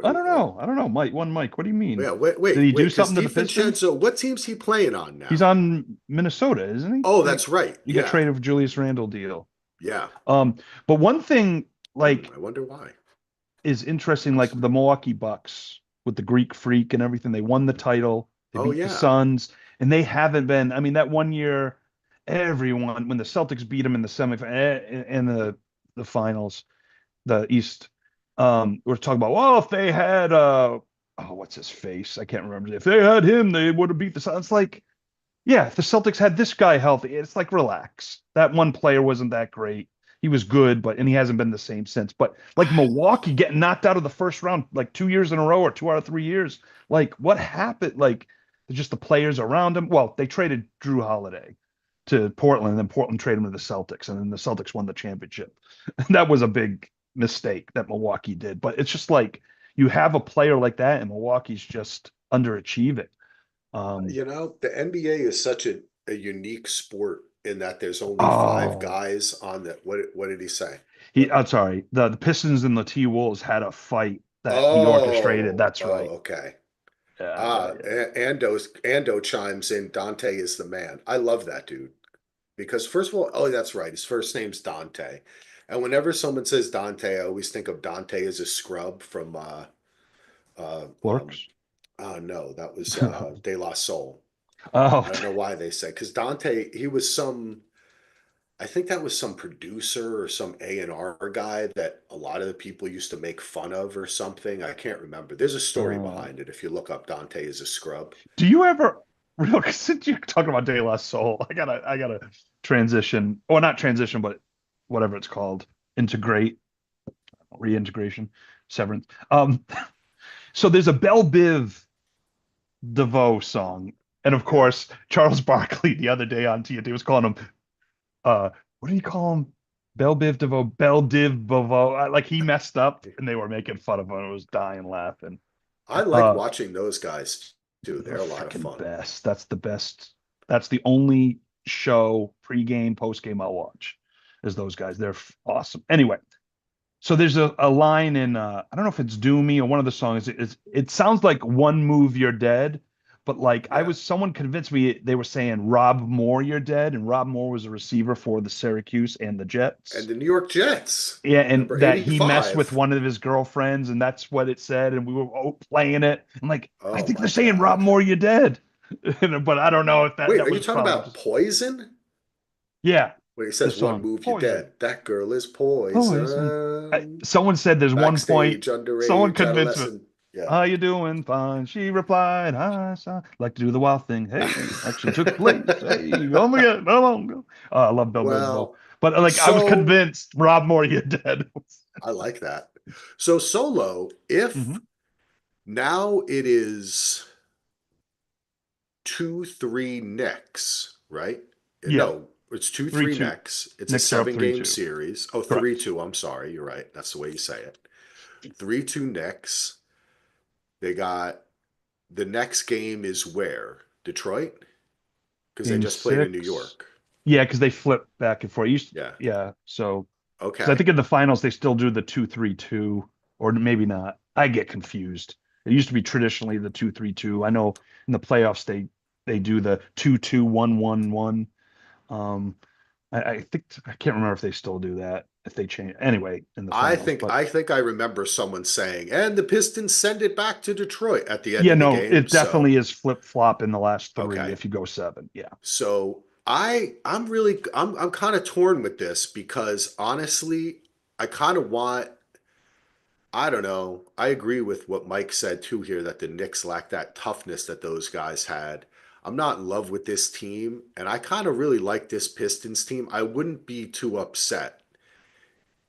I don't know. I don't know. Mike, one Mike. What do you mean? Yeah, wait, Did he wait, do wait. Because something to the Pistons? DiVincenzo, what team's he playing on He's now? on Minnesota, isn't he? Oh, that's right. You got Yeah, traded with Julius Randle deal. yeah. Um, but one thing like I wonder why. is interesting, like the Milwaukee Bucks with the Greek Freak and everything. They won the title. They Oh, beat the yeah. Suns, and they haven't been. I mean, that one year, everyone when the Celtics beat them in the semifinal in the finals, the East. We're talking about, well, if they had oh, what's his face? I can't remember. If they had him, they would have beat the Suns. It's like, yeah, if the Celtics had this guy healthy, it's like relax. That one player wasn't that great. He was good, and he hasn't been the same since. But like Milwaukee getting knocked out of the first round like 2 years in a row or 2 out of 3 years, like what happened? Like just the players around him. Well, they traded Drew Holiday to Portland, and then Portland traded him to the Celtics, and then the Celtics won the championship. That was a big mistake that Milwaukee did. But it's just like you have a player like that, and Milwaukee's just underachieving. Um, The NBA is such a unique sport in that there's only five oh, guys on the. What did he say? I'm sorry. The Pistons and the T Wolves had a fight that he orchestrated. Oh, That's oh, right. okay. Yeah, yeah. Ando chimes in. Dante is the man. I love that dude because first of all, oh, that's right. His first name's Dante, and whenever someone says Dante, I always think of Dante as a scrub from uh, um, Clerks. no, that was De La Soul. Oh, I don't know why they say because Dante, he was some. I think that was some producer or some A&R guy that a lot of the people used to make fun of or something. I can't remember. There's a story uh, behind it if you look up Dante as a scrub. do you ever real since you're talking about De La Soul, I gotta transition, or not transition, but whatever it's called, integrate, reintegration, severance. So there's a Belle Biv DeVoe song, and of Yeah. course Charles Barkley the other day on TNT was calling him what do you call him? Belle Biv DeVoe, Belle Div Bovo. Like he messed up and they were making fun of him. I was dying laughing. I like Uh watching those guys too. they're They're a lot of freaking fun. best. That's the best. That's the only show pre-game, post-game I'll watch is those guys. They're awesome. Anyway, so there's a line in I don't know if it's Do Me or one of the songs. It sounds like One Move You're Dead, but like Yeah. someone convinced me they were saying Rob Moore You're Dead, and Rob Moore was a receiver for the Syracuse and the And Jets. the New York Jets, Yeah, and number that he messed with 85. one of his girlfriends, and that's what it said, and we were playing it. I'm like, I Oh think they're my saying Rob God. Moore You're Dead, but I don't know if that Wait, that are you was talking probably about just Poison? yeah, When he the says one song move, you're Poison. dead. That girl is Poison. poison. Someone said there's one point. Backstage, Someone underage, convinced me. adolescent. Yeah. How you doing? Fine. She replied, I saw, like to do the wild thing. Hey, actually took place. Hey, oh my God, no longer. I love Bell Biv DeVoe. Well, But like I was so convinced Rob Moore, you're dead. I like that. So Solo, if Hmm. now it is 2-3 Knicks, right? Yeah, No, it's 2-3 3-2. Knicks. It's a Knicks are up seven three game two. series. Oh, three Correct. two. I'm sorry. You're right. That's the way you say it. 3-2 Knicks. They got the next game is where? Detroit? Because they Game just played in New six. York. Yeah, because they flip back and forth. Yeah. Yeah, so because I Okay. think in the finals they still do the 2-3-2, or maybe not. I get confused. It used to be traditionally the 2-3-2. I know in the playoffs they do the 2-2-1-1-1. Um, I think I can't remember if they still do that, if they change anyway in the I finals. think But I think I remember someone saying, and the Pistons send it back to Detroit at the end yeah, of the no, game. it So definitely is flip flop in the last three okay. if you go seven. Yeah. So I'm kind of torn with this because honestly, I kind of want I don't know. I agree with what Mike said too here that the Knicks lack that toughness that those guys had. I'm not in love with this team, and I kind of really like this Pistons team. I wouldn't be too upset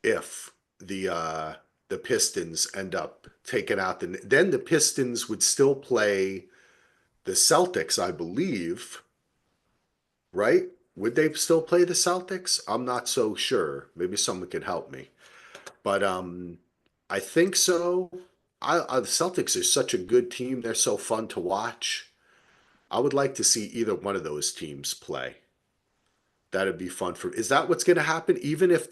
if the Pistons end up taking out then the Pistons would still play the Celtics, I believe, right? Would they still play the Celtics? I'm not so sure. Maybe someone can help me. But I think so. The Celtics are such a good team. They're so fun to watch. I would like to see either one of those teams play. That'd be fun for. Is that what's going to happen? Even if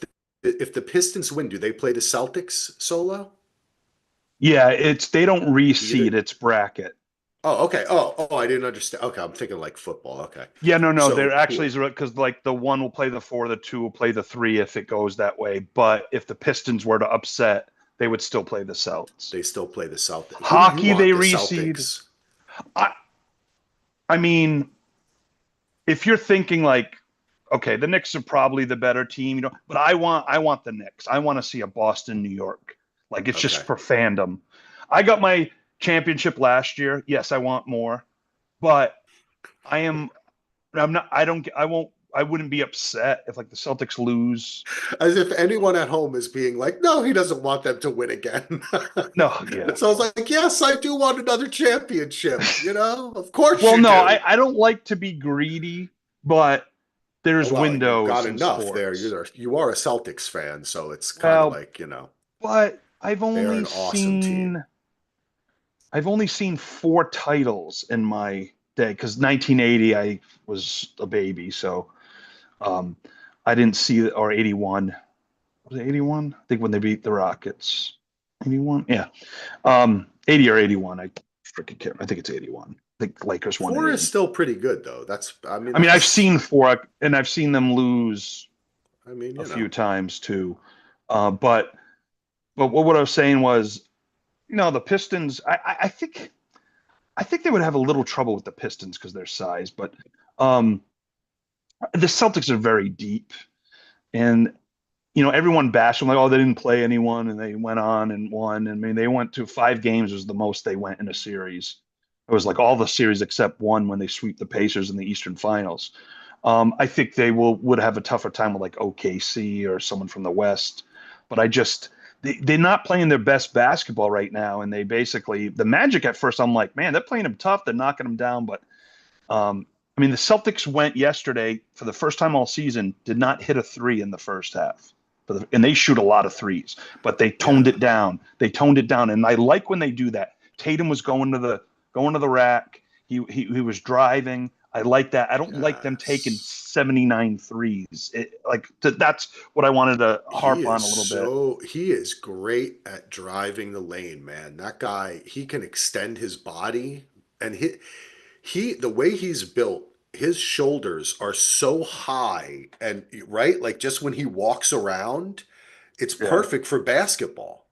the Pistons win, do they play the Celtics solo? Yeah, it's they don't Either. reseed, it's bracket. Oh, okay. Oh, I didn't understand. Okay, I'm thinking like football. Okay, Yeah, no, so there actually cool. is because like the one will play the four, the two will play the three if it goes that way. But if the Pistons were to upset, they would still play the Celts. They still play the Celtics. Who do you Hockey, they want? The reseed. Celtics. I, I mean, if you're thinking like, okay, the Knicks are probably the better team, but I want the Knicks. I want to see a Boston, New York. Like it's just Okay. for fandom. I got my championship last year. Yes, I want more, but I am I'm not I don't I won't I wouldn't be upset if like the Celtics lose. As if anyone at home is being like, no, he doesn't want them to win again. No, yeah. So I was like, yes, I do want another championship. Of course Well, you no, do. I don't like to be greedy, but Oh, there's well, and you've windows got in enough there. sports. You are a Celtics fan, so it's kind of Well, like, but I've they're only an awesome team. seen I've only seen four titles in my day because 1980 I was a baby, so um, I didn't see or 81. Was it 81? I think when they beat the Rockets. 81? Yeah. 80 or 81. I freaking can't. I think it's 81. I think Lakers won in Four is 80. still pretty good, though. I mean, I've seen four and I've seen them lose I mean, a few times too. But what I was saying was, the Pistons. I think they would have a little trouble with the Pistons because their size, but um, the Celtics are very deep, and everyone bashed them like, oh, they didn't play anyone, and they went on and won. I mean, they went to 5 games was the most they went in a series. It was like all the series except one when they sweep the Pacers in the Eastern Finals. I think they would have a tougher time with like OKC or someone from the West, but they're not playing their best basketball right now, and they basically the Magic at first. I'm like, man, they're playing them tough, they're knocking them down, but I mean, the Celtics went yesterday for the first time all season, did not hit a three in the first half. And they shoot a lot of threes, but they toned yeah. it down. They toned it down, and I like when they do that. Tatum was going to the rack. He was driving. I like that. I don't like them taking Yes. 79 threes. That's what I wanted to harp on a little bit. He is great at driving the lane, man. That guy, he can extend his body and the way he's built, his shoulders are so high and right, like just when he walks around, it's Yeah, perfect for basketball.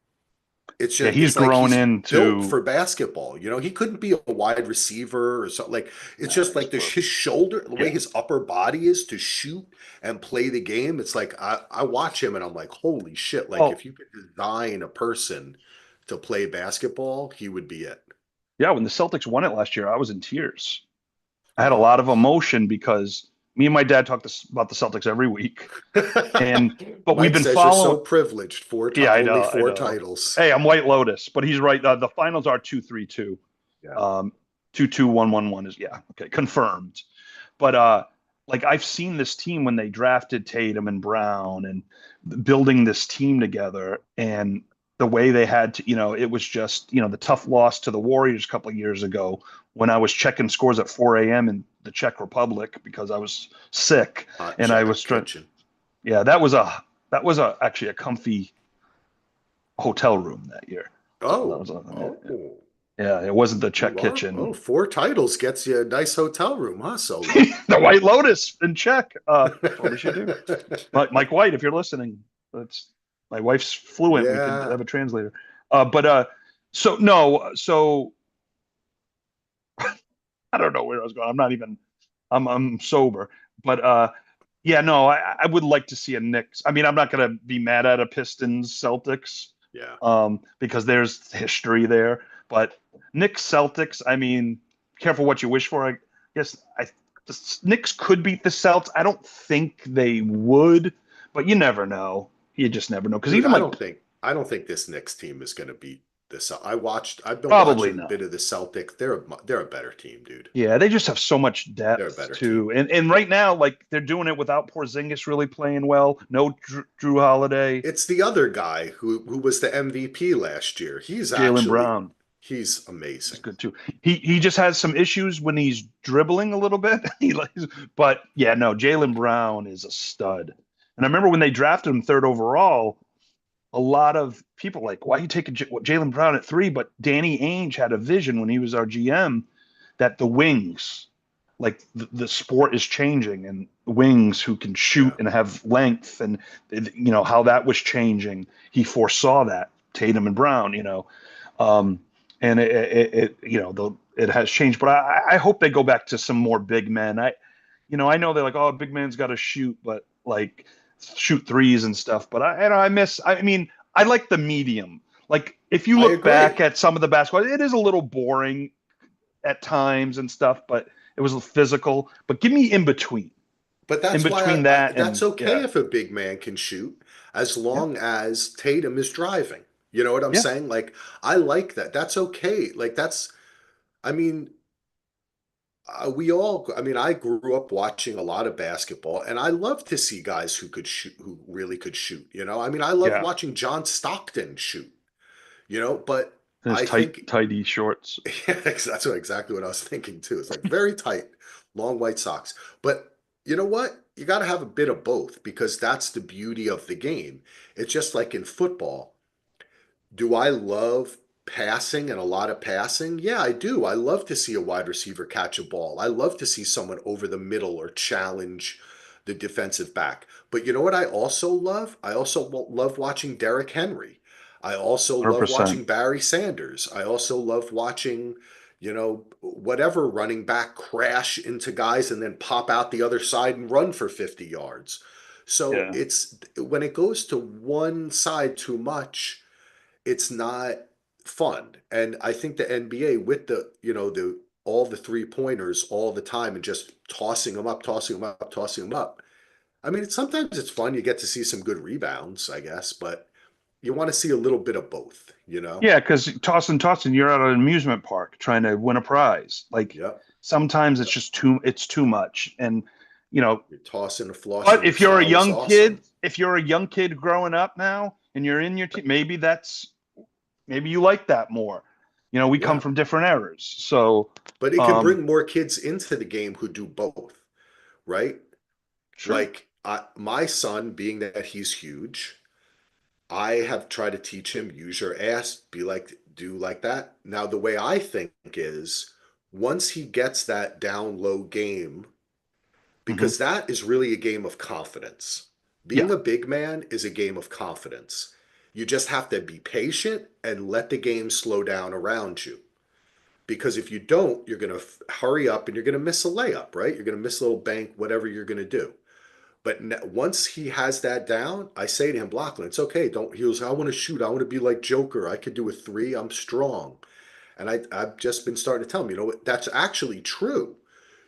It's yeah. just He's it's like grown he's built into. for basketball. He couldn't be a wide receiver or something. Like it's No, just he's like his perfect. shoulder, the way Yeah. his upper body is to shoot and play the game. It's like I watch him and I'm like, holy shit! Like Well, if you could design a person to play basketball, he would be it. yeah. When the Celtics won it last year, I was in tears. I had a Oh. lot of emotion because me and my dad talk about the Celtics every week, and but we've Mike been says you're so following. privileged. Yeah, I Only know, I four know. titles. Hey, I'm White Lotus, but he's right. The finals are 2-3-2. Yeah. 2-2-1-1-1 is yeah, okay, confirmed. But like I've seen this team when they drafted Tatum and Brown and building this team together, and the way they had to, it was just, the tough loss to the Warriors a couple of years ago when I was checking scores at 4 a.m. in the Czech Republic because I was sick Hot and I chocolate was trying. kitchen. Yeah, that was actually a comfy hotel room that year. So that Oh, was oh. Yeah, it wasn't the You Czech are? Oh, kitchen. 4 titles gets you a nice hotel room, huh, Solo? The White Lotus in Czech. That's what we should do. Mike White, if you're listening, that's my wife's fluent. We could Yeah. have a translator. But so no, so I don't know where I was going. I'm not even. I'm sober, but yeah, no, I would like to see a Knicks. I mean, I'm not gonna be mad at a Pistons Celtics, Yeah. because there's history there. But Knicks Celtics, I mean, careful what you wish for. I guess the Knicks could beat the Celts. I don't think they would, but you never know. You just never know because Dude, even like I don't think this Knicks team is going to beat this. I've been probably watching a not. bit of the Celtics. They're a better team, dude. Yeah, they just have so much They're a depth better team. too, and right now, like they're doing it without Porzingis really playing well. No Drew Holiday, It's the other guy who was the MVP last year. Jalen Brown. He's He's amazing. good too. He just has some issues when he's dribbling a little bit. But yeah, no, Jalen Brown is a stud. And I remember when they drafted him third overall, a lot of people like, why you take Jalen Brown at 3? But Danny Ainge had a vision when he was our GM that the wings, like the sport is changing, and wings who can shoot Yeah. and have length, and how that was changing. He foresaw that Tatum and Brown, um, and it has changed. But I hope they go back to some more big men. I know they're like, oh, big man's got to shoot, but like shoot threes and stuff. But I miss. I mean, I like the medium. Like if you I look back agree. at some of the basketball, it is a little boring at times and stuff, but it was physical. But give me in between, But in that's why between that that's and okay yeah, if a big man can shoot as yeah, long as Tatum is driving. You know what I'm yeah, saying? Like I like that. That's okay. I mean, I mean, I grew up watching a lot of basketball and I love to see guys who could shoot, who really could shoot, you know? I mean, I love yeah. watching John Stockton shoot, but His I think, tighty shorts. yeah, exactly what I was thinking too. It's like very tight, long white socks. But you know what? You got to have a bit of both because that's the beauty of the game. It's just like in football. Do I love passing and a lot of passing? Yeah, I do. I love to see a wide receiver catch a ball. I love to see someone over the middle or challenge the defensive back. But you know what I also love? I also love watching Derrick Henry. I also love 100%. watching Barry Sanders. I also love watching, whatever running back crash into guys and then pop out the other side and run for 50 yards. So Yeah. it's when it goes to one side too much, it's not fun. And I think the NBA with the all the 3 pointers all the time and just tossing them up, tossing them up, tossing them up. I mean, sometimes it's fun. You get to see some good rebounds, I guess, but you want to see a little bit of both, you know? Yeah, because tossing, you're at an amusement park trying to win a prize. Like Yep. sometimes Yep. it's too much. And you know, You're tossing and flossing but in style is awesome. if you're a young kid growing up now and you're in your team, maybe you like that more. We come Yeah. from different eras. So But it can um bring more kids into the game who do both, right? sure. Like my son, being that he's huge, I have tried to teach him use your ass, do like that. Now, the way I think is once he gets that down low game, Hmm. because that is really a game of confidence. Yeah. Being a big man is a game of confidence. You just have to be patient and let the game slow down around you. Because if you don't, you're going to hurry up and you're going to miss a layup, right? You're going to miss a little bank, whatever you're going to do. But once he has that down, I say to him, Blockland, it's okay. Don't. He goes, I want to shoot. I want to be like Joker. I could do a three. I'm strong. And I've just been starting to tell him, that's actually true.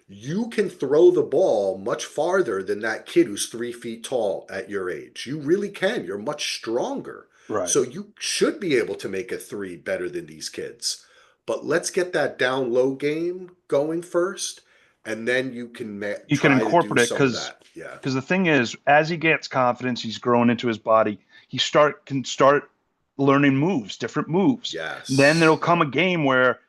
You can throw the ball much farther than that kid who's 3 feet tall at your age. You really can. You're much stronger. Right. So you should be able to make a three better than these kids. But let's get that down low game going first, and then you can You can try to do incorporate it some of because that. Yeah. the thing is, as he gets confidence, he's growing into his body. Can start learning moves, different moves. Then Yes. there'll come a game where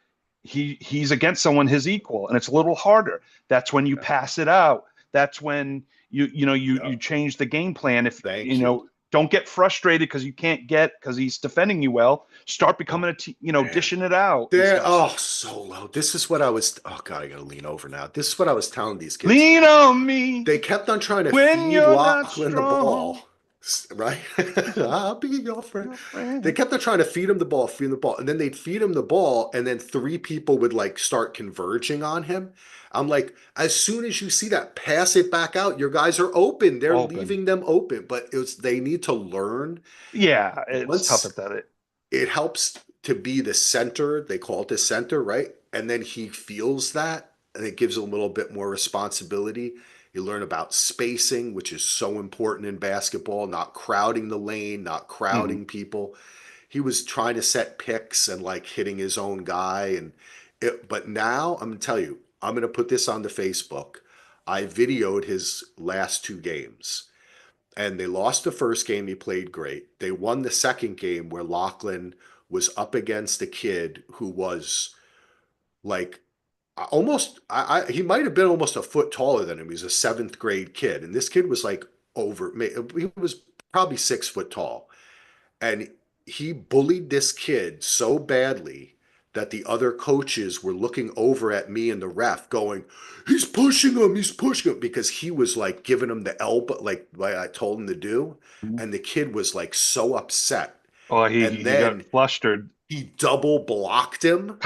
he's against someone his equal, and it's a little harder. That's when you Yeah. pass it out. That's when you Yep. change the game plan. If Thank you. Don't get frustrated because you can't get because he's defending you well. Start Oh becoming man. dishing it out and There, stuff. oh, Solo. This is what I was. Oh God, I gotta lean over now. This is what I was telling these kids. Lean on me They kept on trying to when feed you're not Lachlan the strong, ball, right? I'll be your friend. your They friend. kept on trying to feed him the ball, and then they'd feed him the ball, and then three people would like start converging on him. I'm like, as soon as you see that, pass it back out. Your guys are open. They're Open. leaving them open, but it's they need to learn Yeah, it's tough once at that. it helps to be the center. They call it the center, right? And then he feels that, and it gives him a little bit more responsibility. You learn about spacing, which is so important in basketball, not crowding the lane, not Mhm. crowding people. He was trying to set picks and like hitting his own guy. But now I'm gonna tell you, I'm gonna put this on the Facebook. I videoed his last two games and they lost the first game. He played great. They won the second game where Lachlan was up against a kid who was like almost he might have been almost a foot taller than him. He was a seventh grade kid, and this kid was like over. He was probably 6 foot tall, and he bullied this kid so badly that the other coaches were looking over at me and the ref going, he's pushing him because he was like giving him the elbow like I told him to do. And the kid was like so upset. Oh, And he got then flustered. he double blocked him.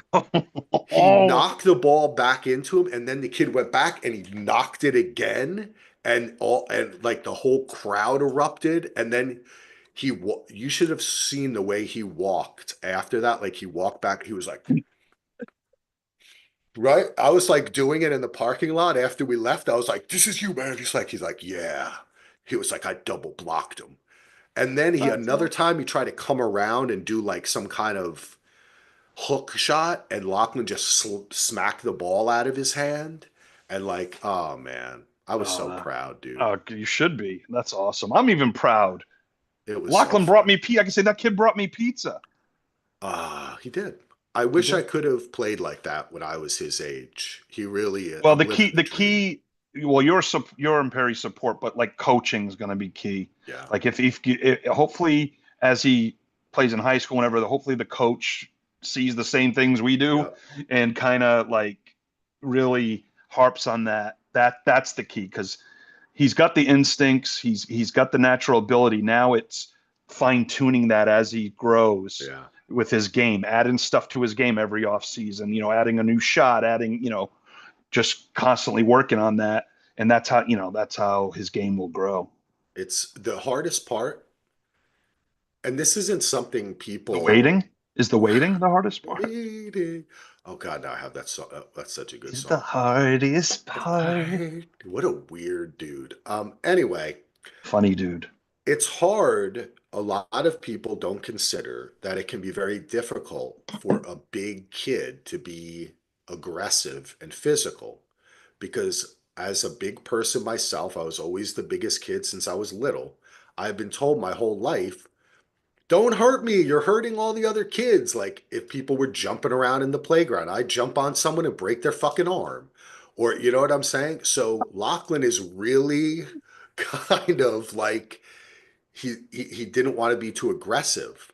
He Oh, knocked the ball back into him, and then the kid went back and he knocked it again, and like the whole crowd erupted, and then you should have seen the way he walked after that. Like he walked back, he was like, right. I was like doing it in the parking lot after we left. I was like, "This is you, man." He's like, "Yeah." He was like, "I double blocked him," and then he that's another all. time he tried to come around and do like some kind of hook shot, and Lachlan just smacked the ball out of his hand. And like, oh man, I was so Uh, proud, dude. you should be. That's awesome. I'm even proud. It was so Lachlan brought fun. me pizza. I can say that kid brought me pizza. He did. I He wish I did. could have played like that when I was his age. He really, Well, I'm living the the dream. key. Well, you're in Perry's support, but like coaching is going to be key. Yeah, Like hopefully as he plays in high school, whenever hopefully the coach sees the same things we do, yep. and kind of like really harps on that. That's the key because he's got the instincts. He's got the natural ability. Now it's fine tuning that as he grows Yeah. with his game, adding stuff to his game every off season. Adding a new shot, adding just constantly working on that, and that's how his game will grow. It's the hardest part, and this isn't something The people waiting is the waiting the hardest part. waiting. Oh God, now I have that song. That's such a good Is the song. hardest part. What a weird dude. Anyway, Funny dude. it's hard. A lot of people don't consider that it can be very difficult for a big kid to be aggressive and physical because as a big person myself, I was always the biggest kid since I was little. I've been told my whole life, don't hurt me. You're hurting all the other kids. Like if people were jumping around in the playground, I'd jump on someone and break their fucking arm. Or you know what I'm saying? So Lachlan is really kind of like he didn't want to be too aggressive.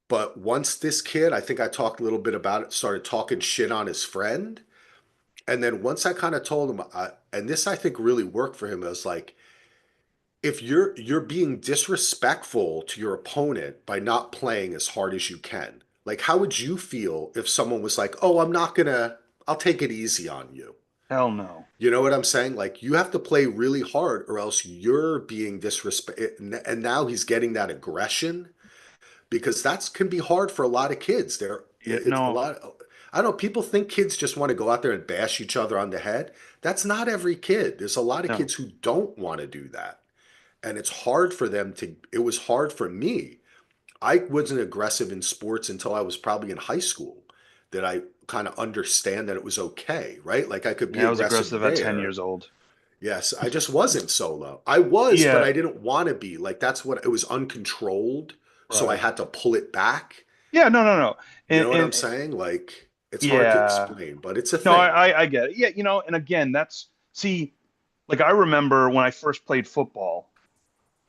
But once this kid, I think I talked a little bit about it, started talking shit on his friend. And then once I kind of told him, and this I think really worked for him, I was like, if you're being disrespectful to your opponent by not playing as hard as you can, like how would you feel if someone was like, "Oh, I'll take it easy on you." Hell no. You know what I'm saying? Like you have to play really hard or else you're being disrespect. And now he's getting that aggression because that's can be hard for a lot of kids. Yeah, It's a no, lot. I don't know. People think kids just want to go out there and bash each other on the head. That's not every kid. There's a lot of no. kids who don't want to do that, and it's hard for them to. It was hard for me. I wasn't aggressive in sports until I was probably in high school. That I kind of understand that it was okay, right? Like I could be Yeah, I was aggressive aggressive at 10 there. years old. Yes, I just wasn't solo. I was, but Yeah, I didn't want to be. Like that's what it was uncontrolled, so I right. had to pull it back. Yeah, no, no, no. You And, know what I'm and saying? Like it's hard to yeah, explain, but it's a no, thing. I get it. Yeah, and again, that's see, like I remember when I first played football.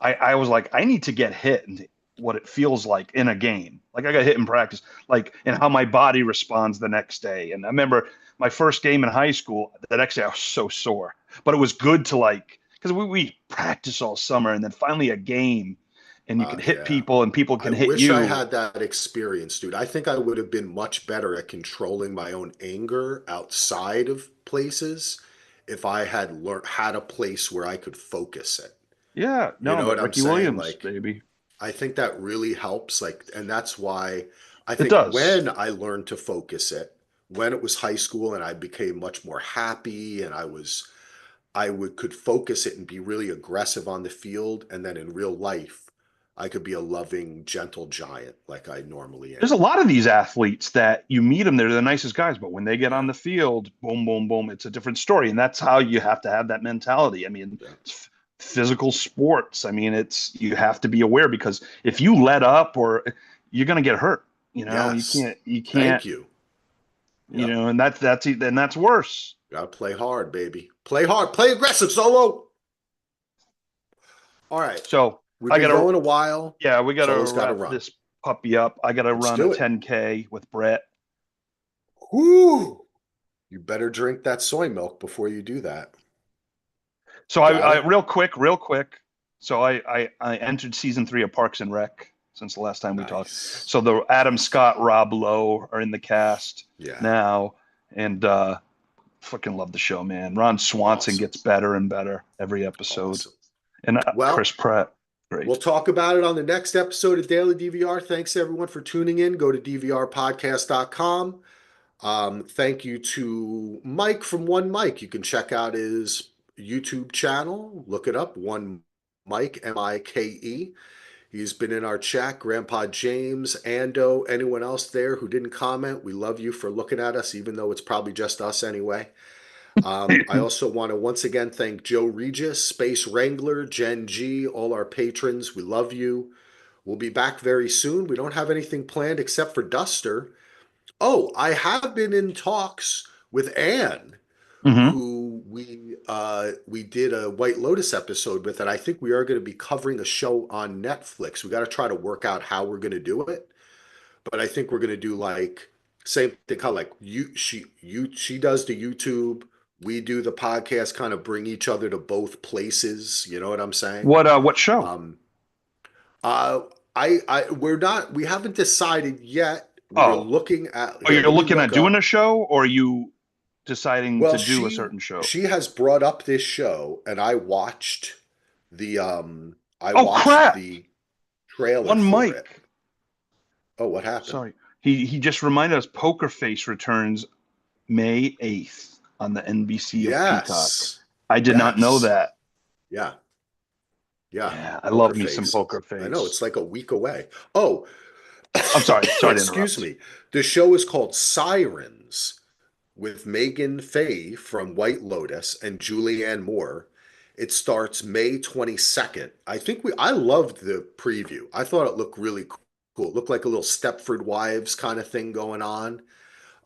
I was like, I need to get hit and what it feels like in a game. Like I got hit in practice, like and how my body responds the next day. And I remember my first game in high school, the next day I was so sore. But it was good to like because we practice all summer and then finally a game and you can hit Yeah. people and people I can hit wish I you. had that experience, dude. I think I would have been much better at controlling my own anger outside of places if I had learned had a place where I could focus it. Yeah, You no, know but what I'm Ricky saying? Williams, Like, baby. I think that really helps. Like, and that's why I It think does. when I learned to focus it, when it was high school and I became much more happy and I would could focus it and be really aggressive on the field, and then in real life, I could be a loving, gentle giant like I normally There's a am. lot of these athletes that you meet them, they're the nicest guys, but when they get Yeah, on the field, boom, boom, boom, it's a different story. And that's how you have to have that mentality. I mean, yeah. it's physical sports. I mean, it's you have to be aware because if you let up or you're going to get hurt, Yes. you can't, Thank you. you Yep. know, and that's worse. Gotta play hard, baby. Play hard. Play aggressive, Solo. All right. So We've I been got to, going a while. yeah, we got to Solo's got to wrap run. this puppy up. I got to Let's run a do it. 10K with Brett. Whoo! You better drink that soy milk before you do that. So You got I it? real quick. So I entered season 3 of Parks and Rec since the last time we talked. Nice. So the Adam Nice. Scott, Rob Lowe are in the cast Yeah. now, and fucking love the show, man. Ron Swanson Awesome. gets better and better every episode, Awesome. and Chris Well, Pratt, great. we'll talk about it on the next episode of Daily DVR. Thanks everyone for tuning in. Go to dvrpodcast.com. Thank you to Mike from One Mike. You can check out his YouTube channel. Look it up. One Mike, Mike. He's been in our chat. Grandpa James, Ando, anyone else there who didn't comment, we love you for looking at us, even though it's probably just us anyway. I also want to once again thank Joe Regis, Space Wrangler, Jen G, all our patrons. We love you. We'll be back very soon. We don't have anything planned except for Duster. Oh, I have been in talks with Anne, Hmm. who we did a White Lotus episode with, and I think we are going to be covering a show on Netflix. We got to try to work out how we're going to do it, but I think we're going to do like same thing, kind of like she does the YouTube, we do the podcast, kind of bring each other to both places. You know what I'm saying? What show? Um, uh, we haven't decided yet. We're Oh, looking at are here. you Let me looking at look doing a up. show, or are you deciding Well, to do a certain show? she has brought up this show, and I Oh watched crap! the trailer One for it. Mike. Oh, what happened? Sorry. He just reminded us Poker Face returns May 8th on the NBC of Peacock. Yes, I did not know yes, that. yeah, yeah. Yeah, I Poker love me some Face. Poker I know it's Face. like a week away. Oh, I'm sorry. Sorry to excuse interrupt. me. The show is called Sirens with Megan Faye from White Lotus and Julianne Moore. It starts May 22nd. I loved the preview. I thought it looked really cool. It looked like a little Stepford Wives kind of thing going on.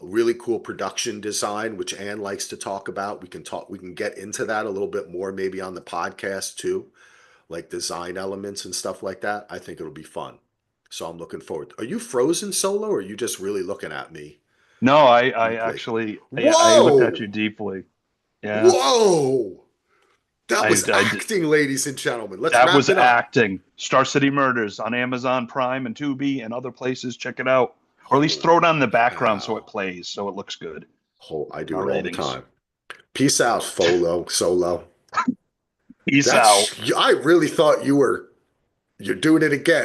A really cool production design, which Anne likes to talk about. We can get into that a little bit more maybe on the podcast too, like design elements and stuff like that. I think it'll be fun. So I'm looking forward. Are you frozen Solo or are you just really looking at me No, I deeply? actually I looked at you Whoa! deeply. Yeah, Whoa! That was I did. acting, ladies and gentlemen. Let's That wrap was it up. acting. Star City Murders on Amazon Prime and Tubi and other places. Check it out, or at least throw it Holy on the background so it cow. plays, so it looks good I in do our it all the ratings. time. Peace out, Folo, Solo. Peace out. I really thought you're doing it again.